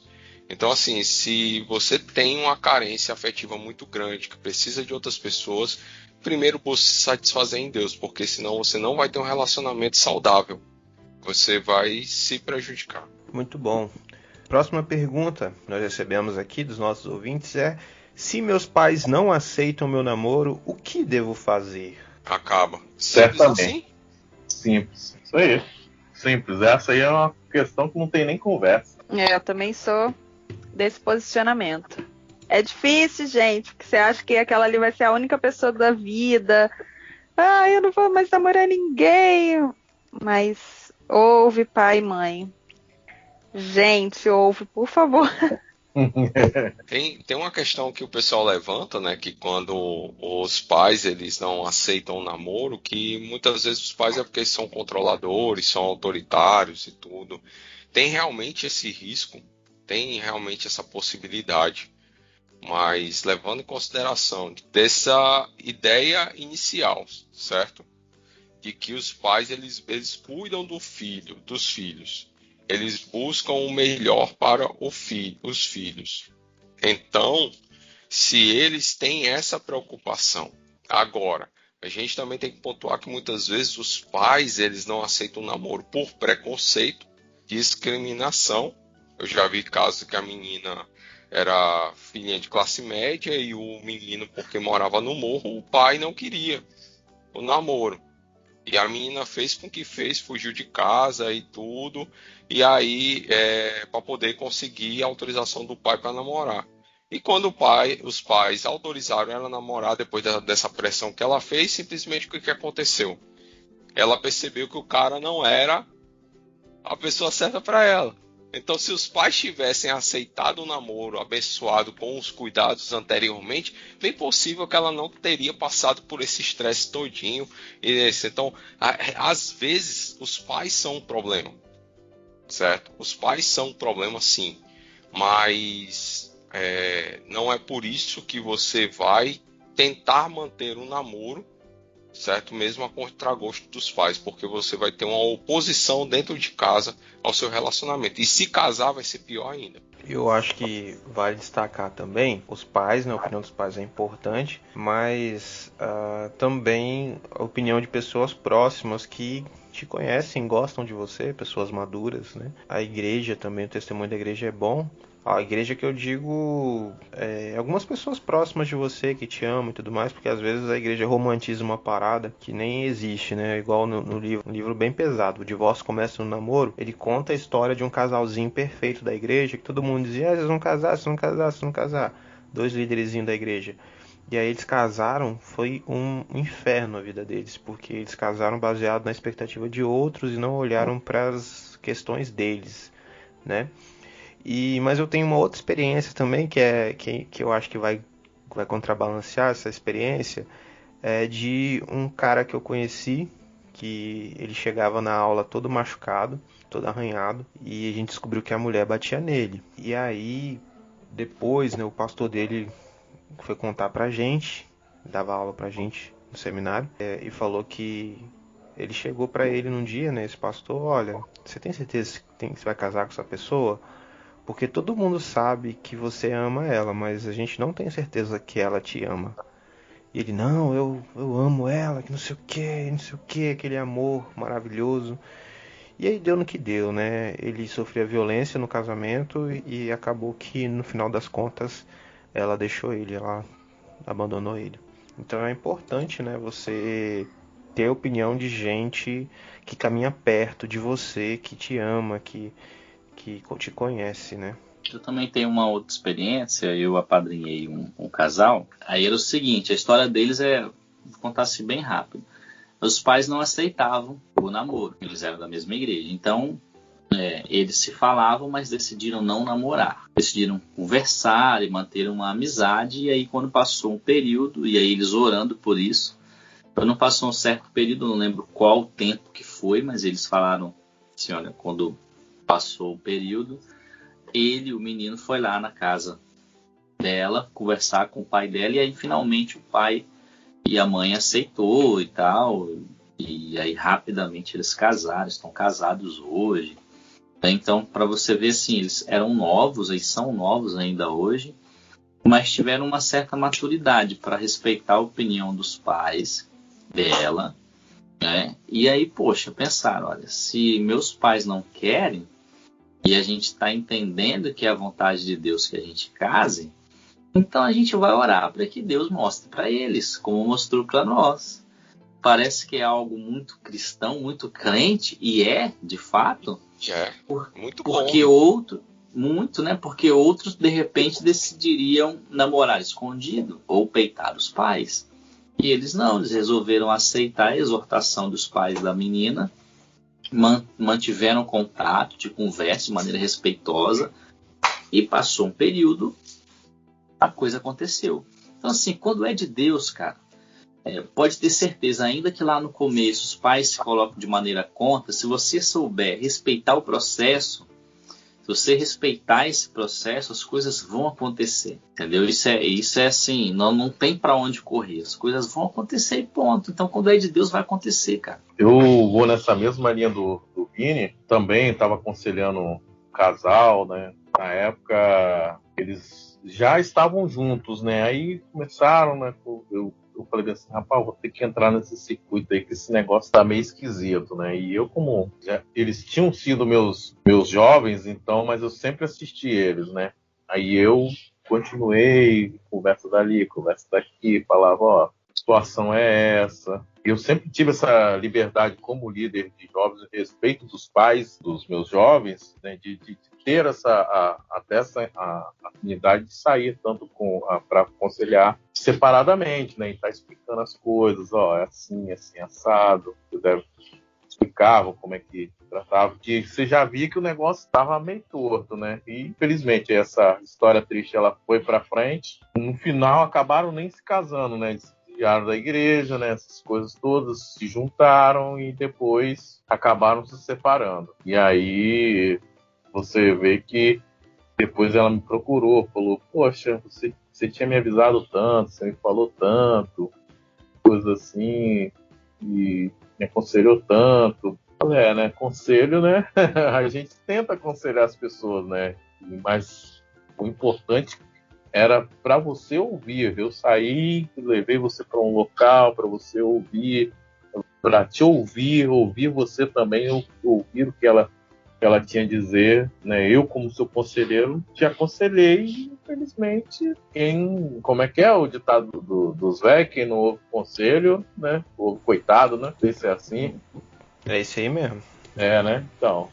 Então, assim, se você tem uma carência afetiva muito grande, que precisa de outras pessoas, primeiro busque se satisfazer em Deus, porque senão você não vai ter um relacionamento saudável. Você vai se prejudicar. Muito bom. Próxima pergunta que nós recebemos aqui dos nossos ouvintes é: se meus pais não aceitam meu namoro, o que devo fazer? Acaba. Certamente. Assim? Simples. Isso aí. Simples. Essa aí é uma questão que não tem nem conversa. Eu também sou desse posicionamento. É difícil, gente, porque você acha que aquela ali vai ser a única pessoa da vida. Ah, eu não vou mais namorar ninguém. Mas ouve, pai e mãe. Gente, ouve, por favor. Tem uma questão que o pessoal levanta, né, que quando os pais eles não aceitam o namoro, que muitas vezes os pais é porque são controladores, são autoritários e tudo. Tem realmente esse risco, tem realmente essa possibilidade, mas levando em consideração dessa ideia inicial, certo? De que os pais eles cuidam dos filhos. Eles buscam o melhor para os filhos. Então, se eles têm essa preocupação, agora, a gente também tem que pontuar que muitas vezes os pais eles não aceitam o namoro por preconceito, discriminação. Eu já vi casos que a menina era filhinha de classe média e o menino, porque morava no morro, o pai não queria o namoro. E a menina fez com que fez, fugiu de casa e tudo, e aí para poder conseguir a autorização do pai para namorar. E quando os pais autorizaram ela a namorar, depois dessa pressão que ela fez, simplesmente o que aconteceu? Ela percebeu que o cara não era a pessoa certa para ela. Então, se os pais tivessem aceitado o namoro, abençoado com os cuidados anteriormente, bem possível que ela não teria passado por esse estresse todinho. Então, às vezes, os pais são um problema, certo? Os pais são um problema, sim, mas não é por isso que você vai tentar manter um namoro, certo? Mesmo a contragosto dos pais, porque você vai ter uma oposição dentro de casa ao seu relacionamento. E se casar, vai ser pior ainda. Eu acho que vale destacar também, os pais, né? A opinião dos pais é importante, mas também a opinião de pessoas próximas que te conhecem, gostam de você, pessoas maduras, né? A igreja também, o testemunho da igreja é bom. A igreja que eu digo, algumas pessoas próximas de você que te amam e tudo mais, porque às vezes a igreja romantiza uma parada que nem existe, né? Igual no livro, um livro bem pesado, O Divórcio Começa no Namoro, ele conta a história de um casalzinho perfeito da igreja, que todo mundo dizia, vocês vão casar, vocês vão casar, vocês vão casar. 2 líderezinhos da igreja. E aí eles casaram, foi um inferno a vida deles, porque eles casaram baseado na expectativa de outros e não olharam para as questões deles, né? Mas eu tenho uma outra experiência também que eu acho que vai contrabalancear essa experiência, de um cara que eu conheci, que ele chegava na aula todo machucado, todo arranhado, e a gente descobriu que a mulher batia nele. E aí, depois, né, o pastor dele foi contar pra gente, dava aula pra gente no seminário, e falou que ele chegou pra ele num dia, né, esse pastor, olha, você tem certeza que você vai casar com essa pessoa? Porque todo mundo sabe que você ama ela, mas a gente não tem certeza que ela te ama. E ele, não, eu amo ela, que não sei o que, aquele amor maravilhoso. E aí deu no que deu, né? Ele sofria violência no casamento e acabou que no final das contas ela deixou ele, ela abandonou ele. Então é importante, né, você ter a opinião de gente que caminha perto de você, que te ama, que te conhece, né? Eu também tenho uma outra experiência, eu apadrinhei um casal, aí era o seguinte, a história deles vou contar assim bem rápido. Os pais não aceitavam o namoro, eles eram da mesma igreja, então eles se falavam, mas decidiram não namorar. Decidiram conversar e manter uma amizade, e aí quando passou um período, e aí eles orando por isso, quando passou um certo período, não lembro qual tempo que foi, mas eles falaram assim, olha, quando passou o período, o menino foi lá na casa dela, conversar com o pai dela, e aí finalmente o pai e a mãe aceitou e tal, e aí rapidamente eles casaram, estão casados hoje. Então, para você ver assim, eles eram novos, eles são novos ainda hoje, mas tiveram uma certa maturidade para respeitar a opinião dos pais dela, né? E aí, poxa, pensaram, olha, se meus pais não querem, e a gente está entendendo que é a vontade de Deus que a gente case, então a gente vai orar para que Deus mostre para eles, como mostrou para nós. Parece que é algo muito cristão, muito crente, e de fato, muito porque bom. Porque outros de repente decidiriam namorar escondido ou peitar os pais. E eles não, eles resolveram aceitar a exortação dos pais da menina, mantiveram contato de conversa de maneira respeitosa, e passou um período, a coisa aconteceu. Então assim, quando é de Deus, cara, pode ter certeza, ainda que lá no começo os pais se colocam de maneira contra, se você souber respeitar o processo, se você respeitar esse processo, as coisas vão acontecer, entendeu? Isso é assim, não tem para onde correr, as coisas vão acontecer e ponto. Então quando é de Deus vai acontecer, cara. Eu vou nessa mesma linha do Vini, também estava aconselhando um casal, né? Na época eles já estavam juntos, né? Aí começaram, né? Eu falei assim, rapaz, vou ter que entrar nesse circuito aí, que esse negócio tá meio esquisito, né? E eu, como eles tinham sido meus jovens, então, mas eu sempre assisti eles, né? Aí eu continuei, conversa dali, conversa daqui, falava, ó, a situação é essa. Eu sempre tive essa liberdade como líder de jovens, a respeito dos pais dos meus jovens, né, de ter até essa afinidade de sair tanto para aconselhar separadamente, né, e estar explicando as coisas, ó, é assim, assado, eu explicava como é que tratava, que você já via que o negócio estava meio torto, né, e infelizmente essa história triste, ela foi para frente, no final acabaram nem se casando, né, da igreja, né, essas coisas todas se juntaram e depois acabaram se separando. E aí você vê que depois ela me procurou, falou, poxa, você tinha me avisado tanto, você me falou tanto, coisas assim, e me aconselhou tanto. Falei, né, conselho, né, a gente tenta aconselhar as pessoas, né, mas o importante era para você ouvir. Eu saí, levei você para um local para você ouvir, para te ouvir você também, ouvir o que ela tinha a dizer, né? Eu, como seu conselheiro, te aconselhei e, infelizmente, como é que é o ditado dos velhos, quem não ouve conselho, né? O coitado, né? Não sei se é assim. É isso aí mesmo. Né? Então,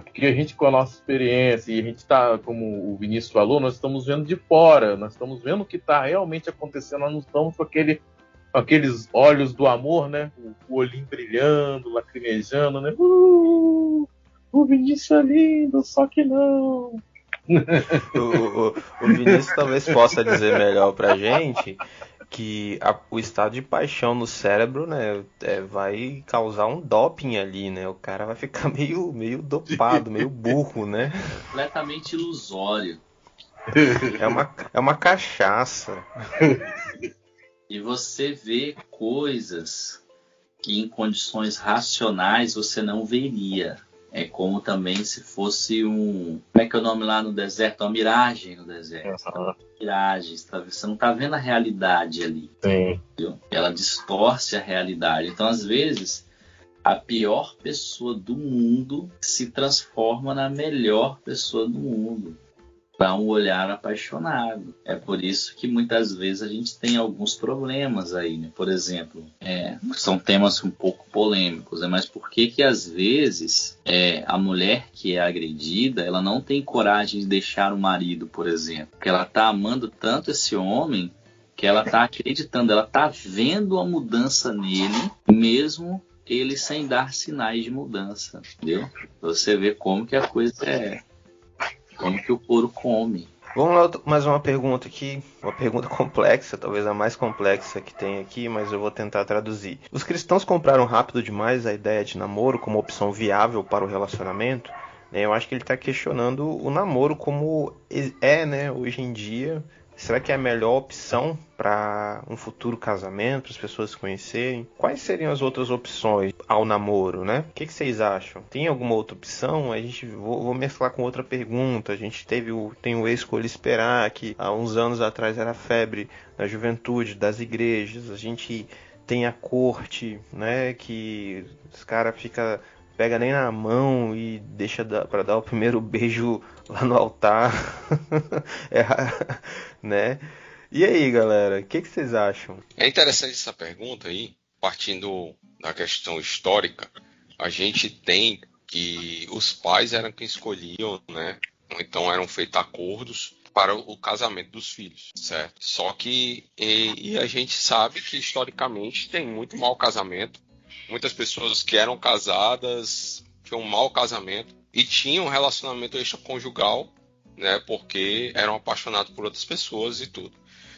porque a gente, com a nossa experiência, e a gente está, como o Vinícius falou, nós estamos vendo de fora, nós estamos vendo o que está realmente acontecendo, nós não estamos com aqueles olhos do amor, né? O olhinho brilhando, lacrimejando, né? O Vinícius é lindo, só que não. O Vinícius talvez possa dizer melhor pra gente que o estado de paixão no cérebro, né, vai causar um doping ali, né? O cara vai ficar meio dopado, meio burro, né? Completamente ilusório. É uma cachaça. E você vê coisas que em condições racionais você não veria. É como também se fosse como é que é o nome lá no deserto? Uma miragem no deserto. Miragem, você não está vendo a realidade ali. Sim. Entendeu? Ela distorce a realidade. Então, às vezes, A pior pessoa do mundo se transforma na melhor pessoa do mundo. Para um olhar apaixonado. É por isso que muitas vezes a gente tem alguns problemas aí, né? Por exemplo, são temas um pouco polêmicos, né? Mas por que às vezes a mulher que é agredida, ela não tem coragem de deixar o marido, por exemplo? Porque ela está amando tanto esse homem que ela está acreditando, ela está vendo a mudança nele, mesmo ele sem dar sinais de mudança, entendeu? Você vê como que a coisa como que o couro come. Vamos lá, mais uma pergunta aqui, uma pergunta complexa, talvez a mais complexa que tem aqui, mas eu vou tentar traduzir. Os cristãos compraram rápido demais a ideia de namoro como opção viável para o relacionamento? Eu acho que ele está questionando o namoro como né, hoje em dia. Será que é a melhor opção para um futuro casamento, para as pessoas se conhecerem? Quais seriam as outras opções ao namoro, né? O que vocês acham? Tem alguma outra opção? Vou mesclar com outra pergunta. A gente tem o Escolha Esperar, que há uns anos atrás era febre na juventude, das igrejas. A gente tem a corte, né? Que os caras pega nem na mão e deixa para dar o primeiro beijo lá no altar. Né? E aí, galera, o que vocês acham? É interessante essa pergunta aí, partindo da questão histórica. A gente tem que os pais eram quem escolhiam, né? Então eram feitos acordos para o casamento dos filhos, certo? Só que e a gente sabe que historicamente tem muito mau casamento. Muitas pessoas que eram casadas tinham um mau casamento e tinham um relacionamento extraconjugal, né? Porque eram apaixonados por outras pessoas e tudo.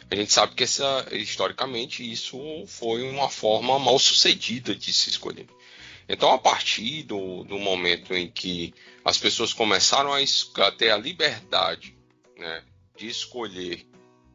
A gente sabe que historicamente isso foi uma forma mal sucedida de se escolher. Então, a partir do momento em que as pessoas começaram a ter a liberdade, né, de escolher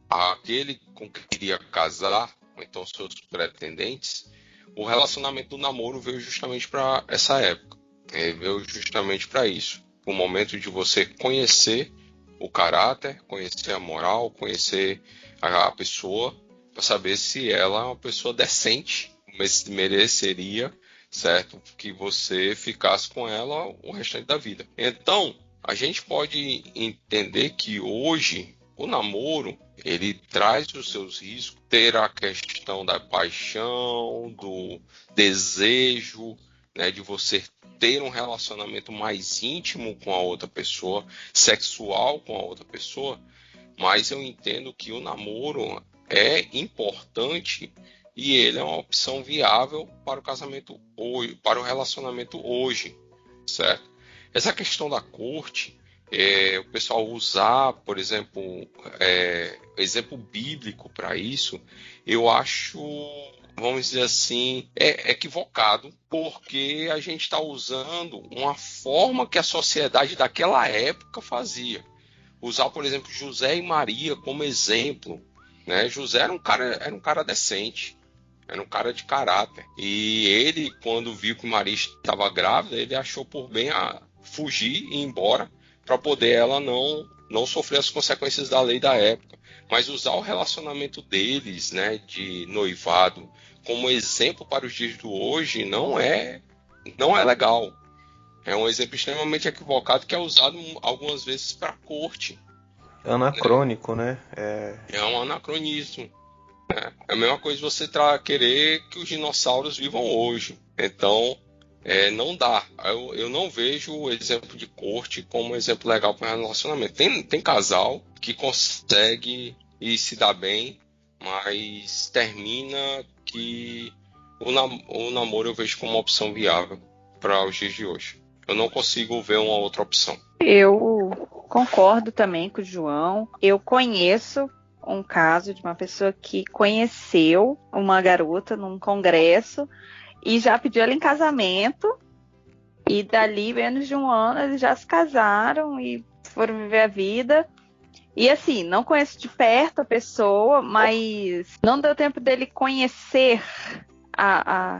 aquele com quem queria casar, ou então seus pretendentes, o relacionamento do namoro veio justamente para essa época. Veio justamente para isso. O momento de você conhecer o caráter, conhecer a moral, conhecer a pessoa, para saber se ela é uma pessoa decente, mas mereceria, certo, que você ficasse com ela o restante da vida. Então, a gente pode entender que hoje o namoro, ele traz os seus riscos, ter a questão da paixão, do desejo, né, de você ter um relacionamento mais íntimo com a outra pessoa, sexual com a outra pessoa, mas eu entendo que o namoro é importante e ele é uma opção viável para o casamento hoje, para o relacionamento hoje, certo? Essa questão da corte, o pessoal usar, por exemplo, exemplo bíblico para isso, eu acho, vamos dizer assim, equivocado, porque a gente está usando uma forma que a sociedade daquela época fazia. Usar, por exemplo, José e Maria como exemplo, né? José era um cara decente, era um cara de caráter. E ele, quando viu que Maria estava grávida, ele achou por bem fugir e ir embora para poder ela não sofrer as consequências da lei da época. Mas usar o relacionamento deles, né, de noivado, como exemplo para os dias de hoje não é legal. É um exemplo extremamente equivocado que é usado algumas vezes para a corte. Anacrônico, né? É um anacronismo. Né? É a mesma coisa você querer que os dinossauros vivam hoje. Então, não dá. Eu não vejo o exemplo de corte como um exemplo legal para relacionamento. Tem casal que consegue e se dá bem, mas termina que o namoro eu vejo como uma opção viável para os dias de hoje. Eu não consigo ver uma outra opção. Eu concordo também com o João. Eu conheço um caso de uma pessoa que conheceu uma garota num congresso e já pediu ela em casamento. E dali, menos de um ano, eles já se casaram e foram viver a vida. E assim, não conheço de perto a pessoa, mas não deu tempo dele conhecer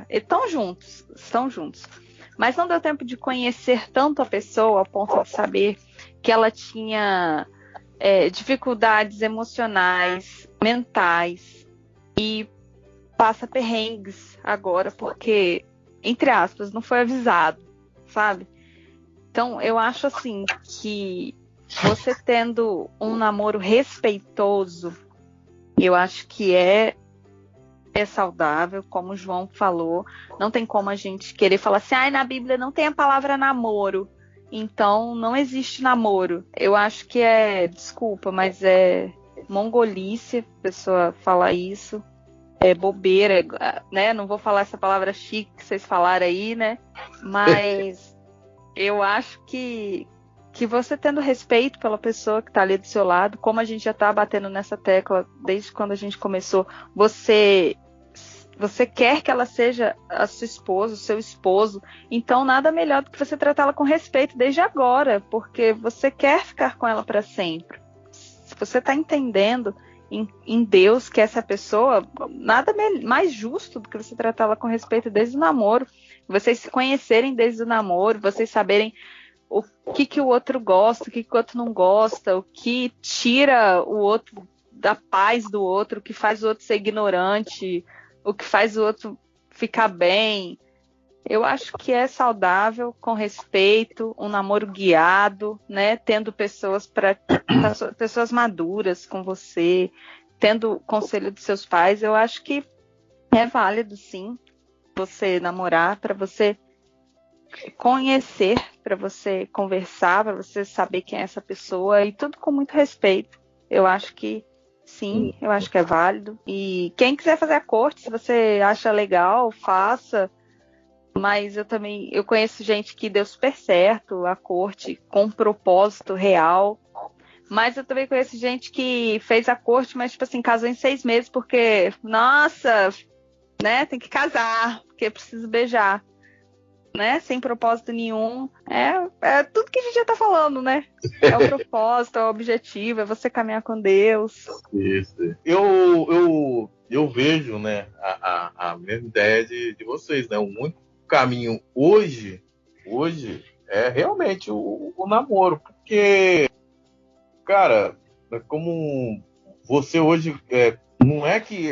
estão juntos. Mas não deu tempo de conhecer tanto a pessoa a ponto de saber que ela tinha dificuldades emocionais, mentais e passa perrengues agora porque entre aspas, não foi avisado, sabe? Então, eu acho assim que você tendo um namoro respeitoso, eu acho que é saudável, como o João falou. Não tem como a gente querer falar assim, na Bíblia não tem a palavra namoro, então não existe namoro. Eu acho que desculpa, mas é mongolice a pessoa falar isso. É bobeira, né? Não vou falar essa palavra chique que vocês falaram aí, né? Mas eu acho que você tendo respeito pela pessoa que está ali do seu lado, como a gente já está batendo nessa tecla desde quando a gente começou, você quer que ela seja a sua esposa, o seu esposo, então nada melhor do que você tratá-la com respeito desde agora, porque você quer ficar com ela para sempre. Se você está entendendo em Deus que essa pessoa, nada mais justo do que você tratá-la com respeito desde o namoro, vocês se conhecerem desde o namoro, vocês saberem o que o outro gosta, o que o outro não gosta, o que tira o outro da paz do outro, o que faz o outro ser ignorante, o que faz o outro ficar bem. Eu acho que é saudável, com respeito, um namoro guiado, né? Tendo pessoas maduras com você, tendo o conselho dos seus pais. Eu acho que é válido, sim, você namorar, para você conhecer, para você conversar, para você saber quem é essa pessoa, e tudo com muito respeito. Eu acho que sim, eu acho que é válido. E quem quiser fazer a corte, se você acha legal, faça. Mas eu conheço gente que deu super certo a corte com um propósito real. Mas eu também conheço gente que fez a corte, mas tipo assim, casou em 6 meses porque, nossa, né, tem que casar, porque precisa beijar, né, sem propósito nenhum. É tudo que a gente já tá falando, né? É o propósito, é o objetivo, é você caminhar com Deus. Isso. Eu vejo, né, a mesma ideia de vocês, né? O único caminho hoje é realmente o namoro, porque, cara, como você hoje não é que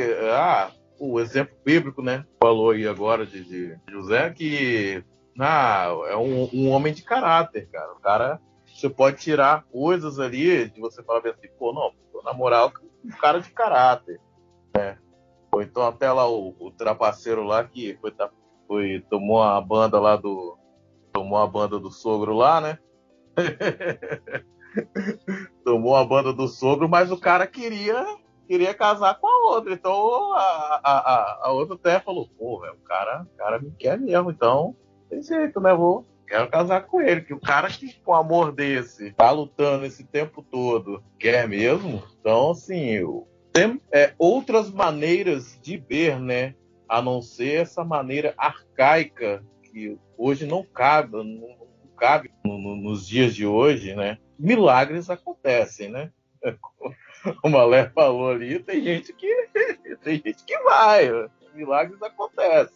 o exemplo bíblico, né, falou aí agora de José, que é um homem de caráter, cara. O cara, você pode tirar coisas ali de você falar assim, pô, não, vou namorar um cara de caráter, né? Ou então até lá o trapaceiro lá que tomou a banda do sogro lá, né? Tomou a banda do sogro, mas o cara queria casar com a outra. Então a outra até falou, pô, velho, o cara me quer mesmo, então tem jeito, né? Quero casar com ele. Que o cara que com amor desse tá lutando esse tempo todo quer mesmo. Então, assim, tem outras maneiras de ver, né? A não ser essa maneira arcaica que hoje não cabe nos dias de hoje, né? Milagres acontecem, né? Como a Lé falou ali, tem gente que vai, milagres acontecem,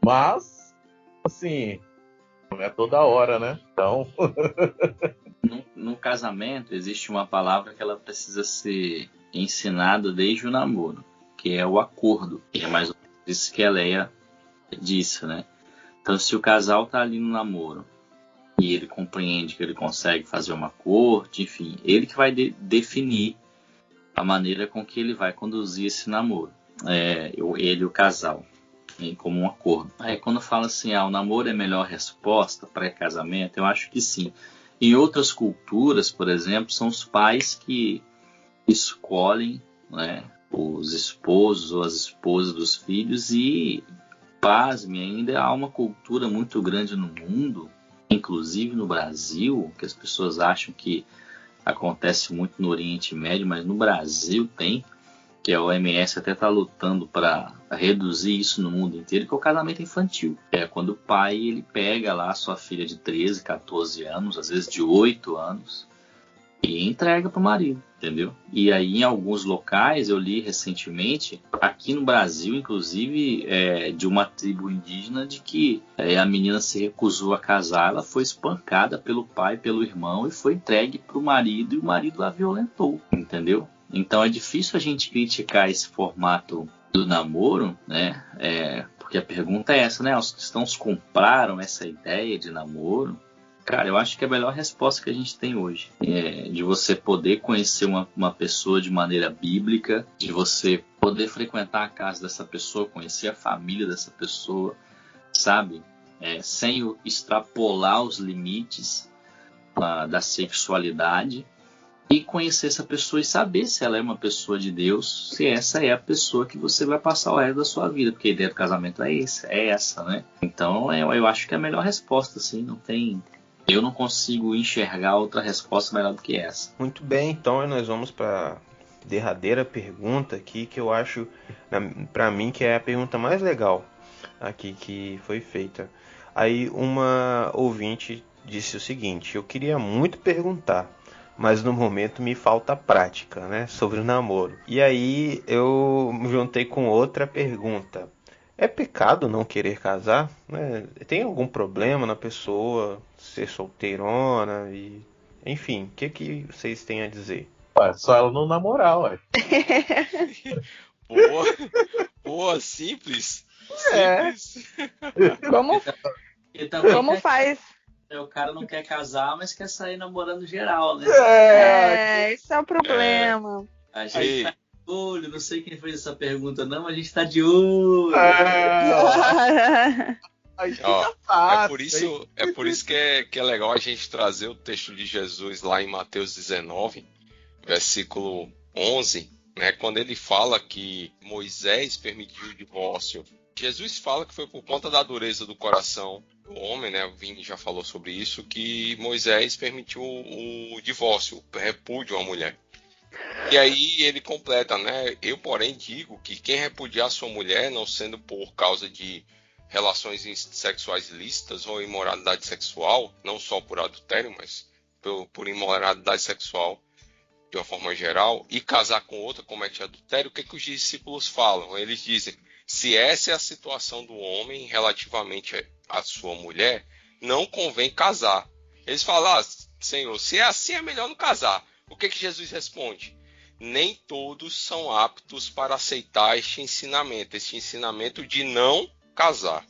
mas assim, não é toda hora, né? Então no casamento existe uma palavra que ela precisa ser ensinada desde o namoro, que é o acordo, que é mais ou menos isso que a Leia disse, né? Então, se o casal tá ali no namoro e ele compreende que ele consegue fazer uma corte, enfim, ele que vai definir a maneira com que ele vai conduzir esse namoro, ele e o casal, como um acordo. Aí quando fala assim, o namoro é a melhor resposta para casamento, eu acho que sim. Em outras culturas, por exemplo, são os pais que escolhem, né, os esposos ou as esposas dos filhos, e pasme, ainda há uma cultura muito grande no mundo, inclusive no Brasil, que as pessoas acham que acontece muito no Oriente Médio, mas no Brasil tem, que a OMS até está lutando para reduzir isso no mundo inteiro, que é o casamento infantil. É quando o pai ele pega lá a sua filha de 13, 14 anos, às vezes de 8 anos, e entrega para o marido, entendeu? E aí em alguns locais, eu li recentemente, aqui no Brasil, inclusive, de uma tribo indígena, de que a menina se recusou a casar, ela foi espancada pelo pai, pelo irmão, e foi entregue para o marido, e o marido a violentou, entendeu? Então é difícil a gente criticar esse formato do namoro, né? Porque a pergunta é essa, né? Os cristãos compraram essa ideia de namoro? Cara, eu acho que a melhor resposta que a gente tem hoje é de você poder conhecer uma pessoa de maneira bíblica, de você poder frequentar a casa dessa pessoa, conhecer a família dessa pessoa, sabe? Sem extrapolar os limites da sexualidade, e conhecer essa pessoa e saber se ela é uma pessoa de Deus, se essa é a pessoa que você vai passar o resto da sua vida, porque a ideia do casamento é essa, né? Então eu acho que é a melhor resposta, assim, não tem... Eu não consigo enxergar outra resposta melhor do que essa. Muito bem, então nós vamos para a derradeira pergunta aqui, que eu acho, para mim, que é a pergunta mais legal aqui que foi feita. Aí uma ouvinte disse o seguinte: eu queria muito perguntar, mas no momento me falta prática, né, sobre o namoro. E aí eu me juntei com outra pergunta. É pecado não querer casar? Né? Tem algum problema na pessoa ser solteirona? E enfim, o que vocês têm a dizer? Ué, só ela não namorar, ué. Boa, simples. Simples. Como faz? O cara não quer casar, mas quer sair namorando geral, né? Esse é o problema. A gente tá de olho, não sei quem fez essa pergunta, não, mas a gente tá de olho. É por isso que é legal a gente trazer o texto de Jesus lá em Mateus 19, versículo 11, né, quando ele fala que Moisés permitiu o divórcio. Jesus fala que foi por conta da dureza do coração do homem, né? O Vini já falou sobre isso, que Moisés permitiu o divórcio, o repúdio à mulher. E aí ele completa, né? Eu, porém, digo que quem repudiar sua mulher, não sendo por causa de relações sexuais ilícitas ou imoralidade sexual, não só por adultério, mas por imoralidade sexual de uma forma geral, e casar com outra comete adultério, o que os discípulos falam? Eles dizem: se essa é a situação do homem relativamente à sua mulher, não convém casar. Eles falam: Senhor, se é assim, é melhor não casar. O que Jesus responde? Nem todos são aptos para aceitar este ensinamento de não casar,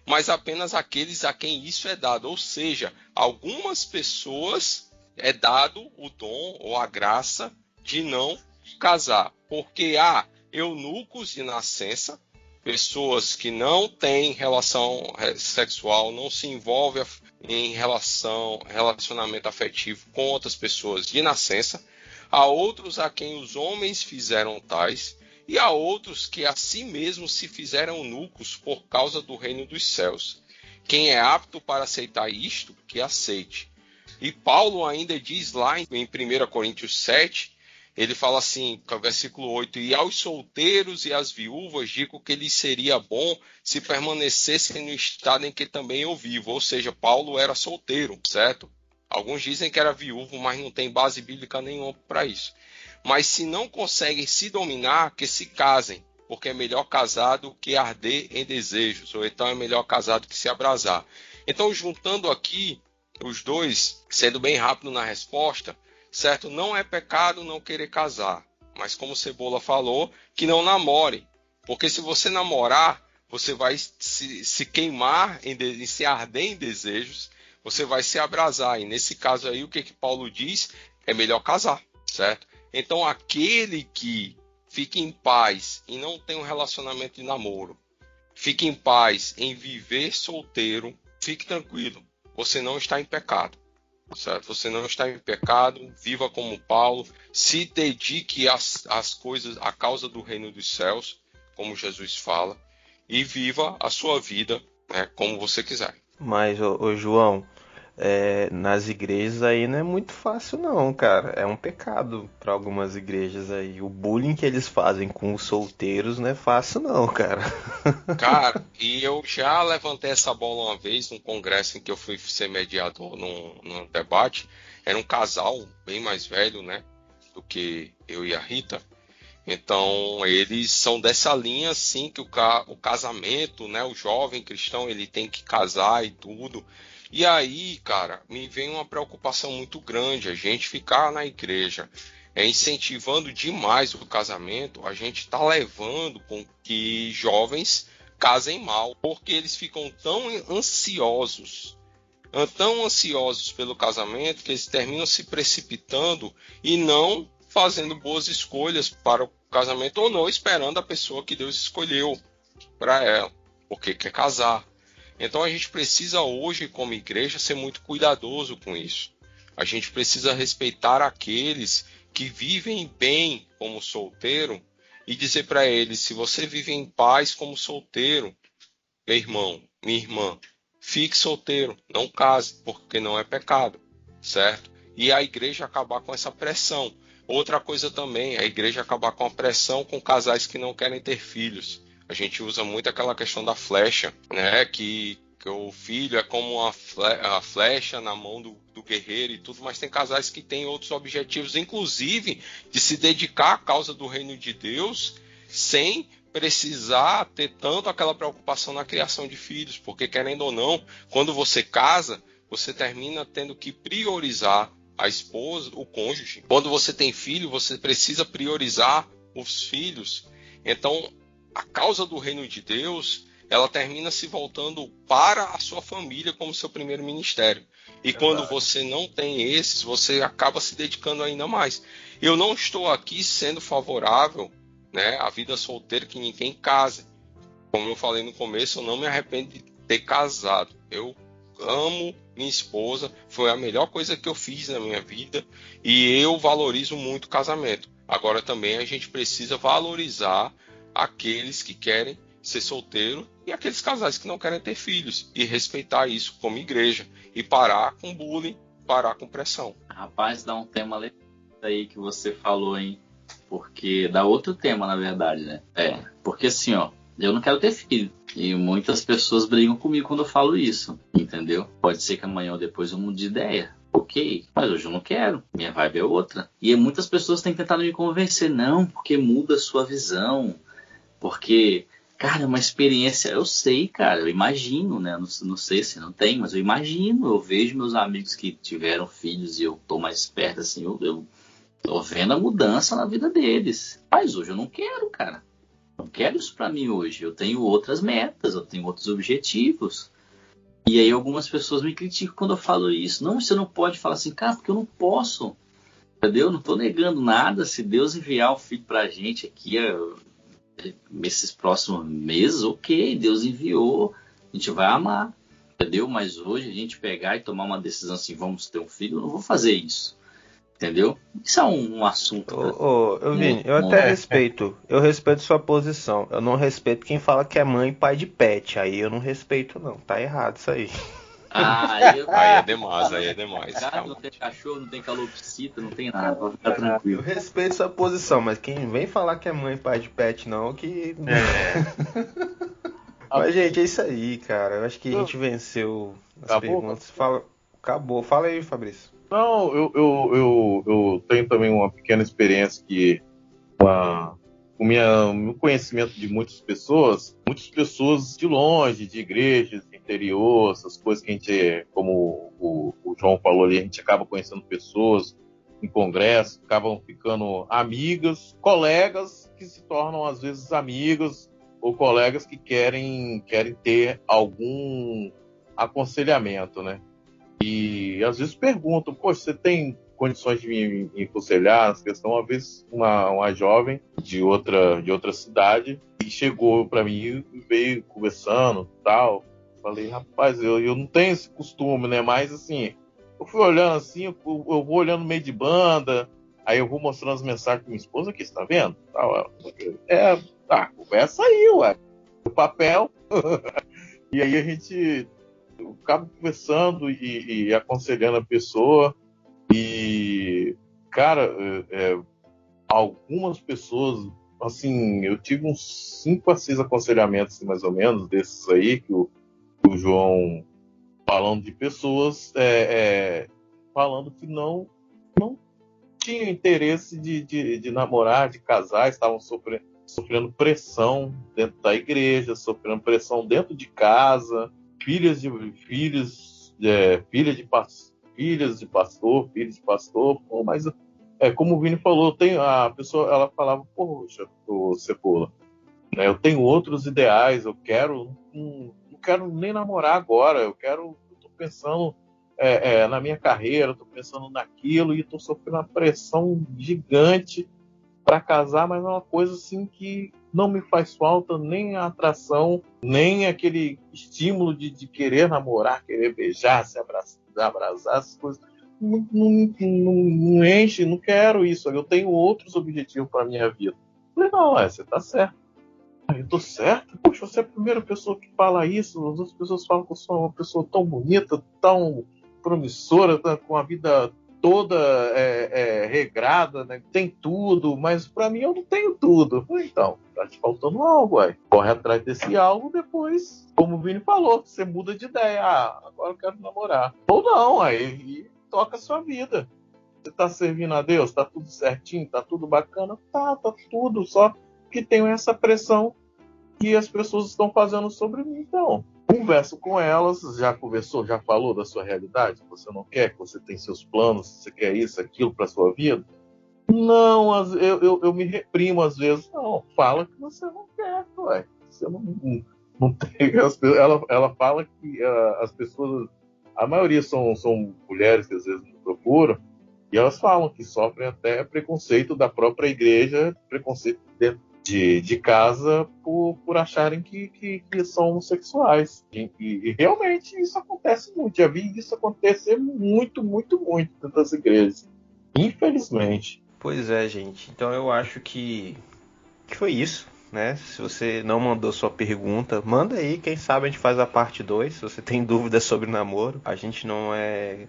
mas apenas aqueles a quem isso é dado. Ou seja, algumas pessoas é dado o dom ou a graça de não casar, porque há eunucos de nascença, pessoas que não têm relação sexual, não se envolvem em relacionamento afetivo com outras pessoas de nascença. Há outros a quem os homens fizeram tais, e há outros que a si mesmos se fizeram eunucos por causa do reino dos céus. Quem é apto para aceitar isto, que aceite. E Paulo ainda diz lá em 1 Coríntios 7, ele fala assim, versículo 8, e aos solteiros e às viúvas digo que lhes seria bom se permanecessem no estado em que também eu vivo. Ou seja, Paulo era solteiro, certo? Alguns dizem que era viúvo, mas não tem base bíblica nenhuma para isso. Mas se não conseguem se dominar, que se casem, porque é melhor casado que arder em desejos, ou então é melhor casado que se abrasar. Então, juntando aqui os dois, sendo bem rápido na resposta, certo? Não é pecado não querer casar, mas como Cebola falou, que não namore, porque se você namorar, você vai se queimar, se arder em desejos, você vai se abrasar, e nesse caso aí, o que Paulo diz? É melhor casar, certo? Então, aquele que fica em paz e não tem um relacionamento de namoro, fica em paz em viver solteiro, fique tranquilo, você não está em pecado. Certo? Você não está em pecado, viva como Paulo, se dedique às coisas, à causa do reino dos céus, como Jesus fala, e viva a sua vida, né, como você quiser. Mas, ô João, nas igrejas aí não é muito fácil não, cara. É um pecado para algumas igrejas aí. O bullying que eles fazem com os solteiros não é fácil não, cara. Cara, e eu já levantei essa bola uma vez num congresso em que eu fui ser mediador num debate. Era um casal bem mais velho, né, do que eu e a Rita. Então, eles são dessa linha, assim, que o casamento, né, o jovem cristão, ele tem que casar e tudo. E aí, cara, me vem uma preocupação muito grande. A gente ficar na igreja incentivando demais o casamento, a gente está levando com que jovens casem mal, porque eles ficam tão ansiosos pelo casamento, que eles terminam se precipitando e não fazendo boas escolhas para o casamento, ou não esperando a pessoa que Deus escolheu para ela, porque quer casar. Então a gente precisa hoje, como igreja, ser muito cuidadoso com isso. A gente precisa respeitar aqueles que vivem bem como solteiro e dizer para eles: se você vive em paz como solteiro, meu irmão, minha irmã, fique solteiro, não case, porque não é pecado, certo? E a igreja acabar com essa pressão. Outra coisa também, a igreja acabar com a pressão com casais que não querem ter filhos. A gente usa muito aquela questão da flecha, né? Que o filho é como a flecha na mão do guerreiro e tudo, mas tem casais que têm outros objetivos, inclusive de se dedicar à causa do reino de Deus, sem precisar ter tanto aquela preocupação na criação de filhos, porque querendo ou não, quando você casa, você termina tendo que priorizar a esposa, o cônjuge. Quando você tem filho, você precisa priorizar os filhos. Então, a causa do reino de Deus, ela termina se voltando para a sua família como seu primeiro ministério. E quando você não tem esses, você acaba se dedicando ainda mais. Eu não estou aqui sendo favorável, né, à vida solteira, que ninguém case. Como eu falei no começo, eu não me arrependo de ter casado. Eu amo minha esposa, foi a melhor coisa que eu fiz na minha vida e eu valorizo muito o casamento. Agora também a gente precisa valorizar aqueles que querem ser solteiro e aqueles casais que não querem ter filhos, e respeitar isso como igreja, e parar com bullying, parar com pressão. Rapaz, dá um tema legal aí que você falou, hein? Porque dá outro tema, na verdade, né? Porque assim, ó, eu não quero ter filho. E muitas pessoas brigam comigo quando eu falo isso, entendeu? Pode ser que amanhã ou depois eu mude de ideia. Ok, mas hoje eu não quero. Minha vibe é outra. E muitas pessoas têm tentado me convencer. Não, porque muda a sua visão. Porque, cara, é uma experiência. Eu sei, cara, eu imagino, né? Não sei se não tem, mas eu imagino. Eu vejo meus amigos que tiveram filhos e eu tô mais perto, assim, eu tô vendo a mudança na vida deles. Mas hoje eu não quero, cara. Não quero isso pra mim hoje. Eu tenho outras metas, eu tenho outros objetivos. E aí algumas pessoas me criticam quando eu falo isso. Não, você não pode falar assim, cara, porque eu não posso. Entendeu? Eu não tô negando nada. Se Deus enviar o filho pra gente aqui nesses próximos meses, ok, Deus enviou, a gente vai amar. Entendeu? Mas hoje a gente pegar e tomar uma decisão assim, vamos ter um filho, eu não vou fazer isso. Entendeu? Isso é um assunto. Vini, eu até respeito. Eu respeito sua posição. Eu não respeito quem fala que é mãe e pai de pet. Aí eu não respeito, não. Tá errado isso aí. Aí é demais, Não tem cachorro, não tem calopsita, não tem nada. Pode ficar tranquilo. Eu respeito sua posição, mas quem vem falar que é mãe e pai de pet, não, que. Mas, gente, é isso aí, cara. Eu acho que a gente venceu as perguntas. Acabou. Fala aí, Fabrício. Não, eu tenho também uma pequena experiência que, com o meu conhecimento de muitas pessoas de longe, de igrejas, de interior, essas coisas que a gente, como o João falou ali, a gente acaba conhecendo pessoas em congresso, acabam ficando amigas, colegas que se tornam às vezes amigas, ou colegas que querem ter algum aconselhamento, né? E às vezes perguntam, poxa, você tem condições de me aconselhar nessa questão? Uma vez uma jovem de outra cidade e chegou para mim e veio conversando e tal. Falei, rapaz, eu não tenho esse costume, né? Mas assim, eu fui olhando assim, eu vou olhando no meio de banda, aí eu vou mostrando as mensagens pra minha esposa aqui, você tá vendo? Conversa aí, ué. O papel. E aí a gente acaba conversando e aconselhando a pessoa. E, cara, algumas pessoas, assim, eu tive uns 5 a 6 aconselhamentos, mais ou menos, desses aí, que o João, falando de pessoas, falando que não tinham interesse de namorar, de casar, estavam sofrendo pressão dentro da igreja, sofrendo pressão dentro de casa, filhas de pastor, pô, mas como o Vini falou, a pessoa, ela falava, poxa, Cebola, né? Eu tenho outros ideais, não quero nem namorar agora, eu tô pensando na minha carreira, tô pensando naquilo e tô sofrendo uma pressão gigante para casar, mas é uma coisa assim que não me faz falta nem a atração, nem aquele estímulo de querer namorar, querer beijar, se abraçar, essas coisas. Não enche, não quero isso. Eu tenho outros objetivos para minha vida. Eu falei, não, você tá certo. Eu tô certo? Poxa, você é a primeira pessoa que fala isso. As outras pessoas falam que eu sou uma pessoa tão bonita, tão promissora, com a vida toda regrada, né? Tem tudo, mas pra mim eu não tenho tudo. Então, tá te faltando algo, ué. Corre atrás desse algo, depois, como o Vini falou, você muda de ideia. Agora eu quero namorar. Ou não, aí toca a sua vida. Você tá servindo a Deus? Tá tudo certinho? Tá tudo bacana? Tá tudo, só que tenho essa pressão que as pessoas estão fazendo sobre mim. Então, converso com elas, já conversou, já falou da sua realidade, que você não quer, que você tem seus planos, você quer isso, aquilo para sua vida. Não, eu me reprimo às vezes. Não, fala que você não quer, ué. Você não tem. Ela fala que as pessoas, a maioria são mulheres que às vezes me procuram, e elas falam que sofrem até preconceito da própria igreja, preconceito dentro de casa por acharem que são homossexuais. E realmente isso acontece muito. Já vi isso acontecer muito, muito, muito dentro das igrejas. Infelizmente. Pois é, gente. Então eu acho que foi isso, né? Se você não mandou sua pergunta, manda aí. Quem sabe a gente faz a parte 2. Se você tem dúvidas sobre namoro, a gente não é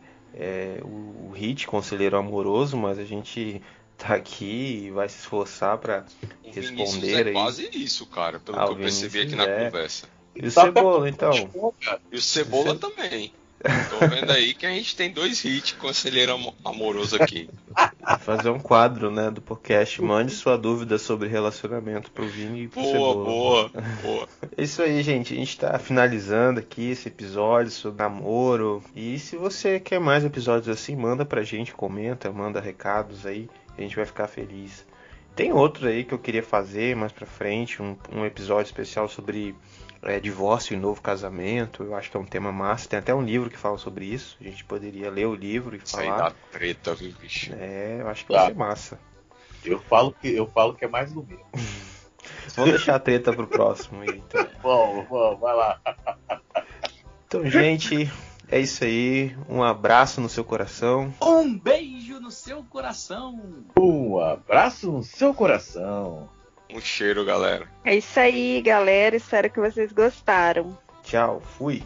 o Hit, conselheiro amoroso, mas a gente tá aqui e vai se esforçar para responder aí. É quase isso, cara, pelo que eu percebi aqui na conversa. E o Cebola, então? E o Cebola também. Tô vendo aí que a gente tem 2 hits conselheiro amoroso aqui. Fazer um quadro, né, do podcast. Mande sua dúvida sobre relacionamento pro Vini e pro Cebola. Boa. É isso aí, gente. A gente tá finalizando aqui esse episódio sobre namoro. E se você quer mais episódios assim, manda pra gente, comenta, manda recados aí. A gente vai ficar feliz. Tem outro aí que eu queria fazer mais pra frente, um episódio especial sobre divórcio e novo casamento. Eu acho que é um tema massa. Tem até um livro que fala sobre isso. A gente poderia ler o livro e falar. Isso aí dá treta, viu, bicho? Eu acho que vai ser massa. Eu falo que é mais do mesmo. Vamos deixar a treta pro próximo aí. Então. Vamos, vai lá. Então, gente, é isso aí. Um abraço no seu coração. Um beijo no seu coração. Um abraço no seu coração. Um cheiro, galera. É isso aí, galera. Espero que vocês gostaram. Tchau, fui.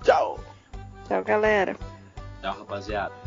Tchau. Tchau, galera. Tchau, rapaziada.